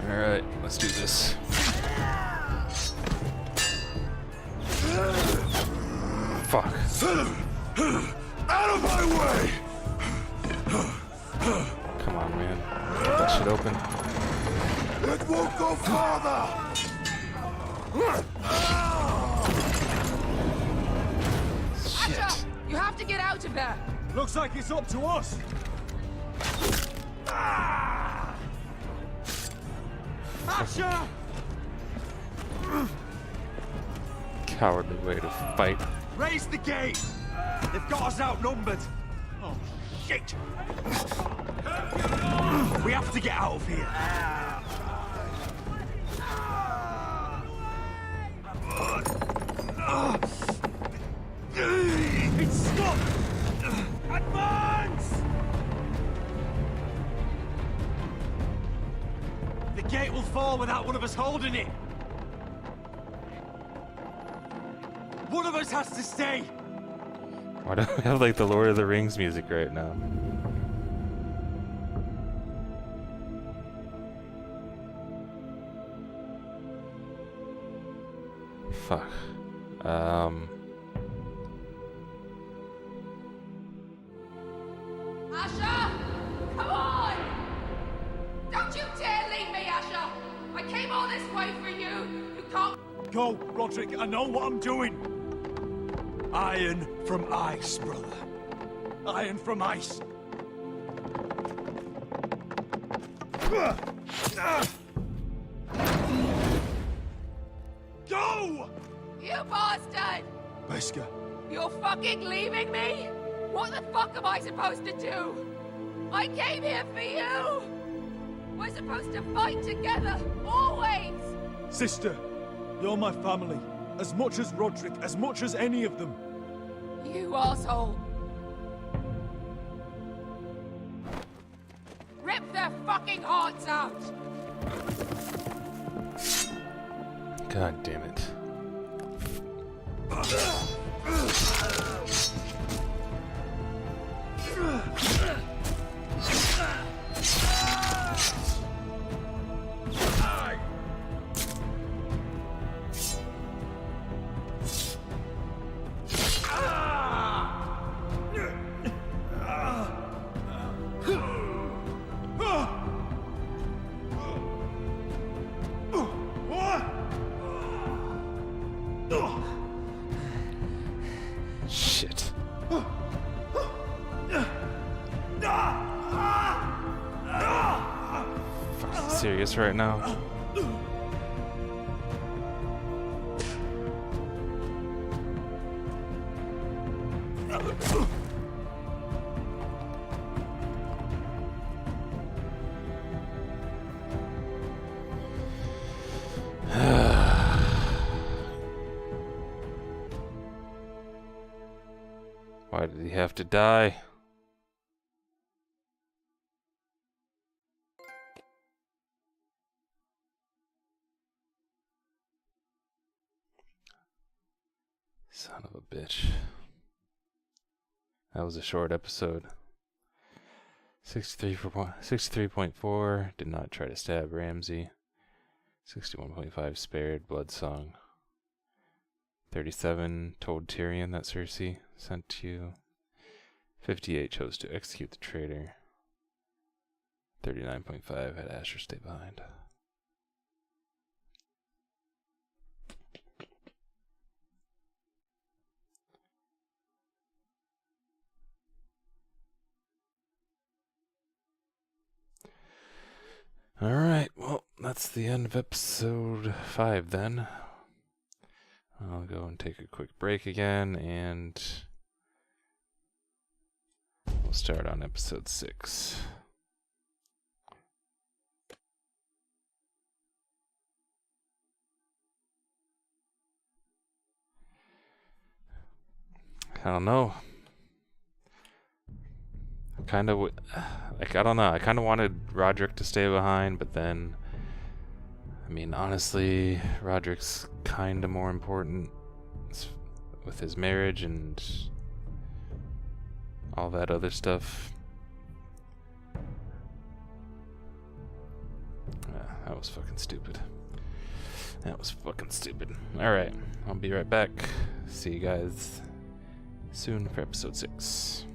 Alright, let's do this. Fuck. Out of my way! Come on, man. Get that shit open. It won't go farther! Asher, you have to get out of there. Looks like it's up to us. Asher! Cowardly way to fight. Raise the gate! They've got us outnumbered. Oh, shit! We have to get out of here. It's stuck! Advance! The gate will fall without one of us holding it. One of us has to stay. Why do we have like the Lord of the Rings music right now? Fuck. Asher! Come on! Don't you dare leave me, Asher! I came all this way for you! You can't... Go, Roderick, I know what I'm doing. Iron from ice, brother. Iron from ice. Go! You bastard! Wesker. You're fucking leaving me? What the fuck am I supposed to do? I came here for you! We're supposed to fight together, always! Sister, you're my family. As much as Roderick, as much as any of them. You asshole! Rip their fucking hearts out! God damn it. Shit. Fucking serious right now? Why did he have to die? Son of a bitch. That was a short episode. 63.4 did not try to stab Ramsay. 61.5 spared Bloodsong. 37 told Tyrion that Cersei sent to you. 58 chose to execute the traitor. 39.5 had Asher stay behind. Alright, well, that's the end of episode 5 then. I'll go and take a quick break again, and we'll start on episode 6. I don't know. Kind of, like, I don't know. I kind of wanted Roderick to stay behind, but then, I mean, honestly, Roderick's kind of more important with his marriage and all that other stuff. That was fucking stupid. That was fucking stupid. Alright, I'll be right back. See you guys soon for episode 6.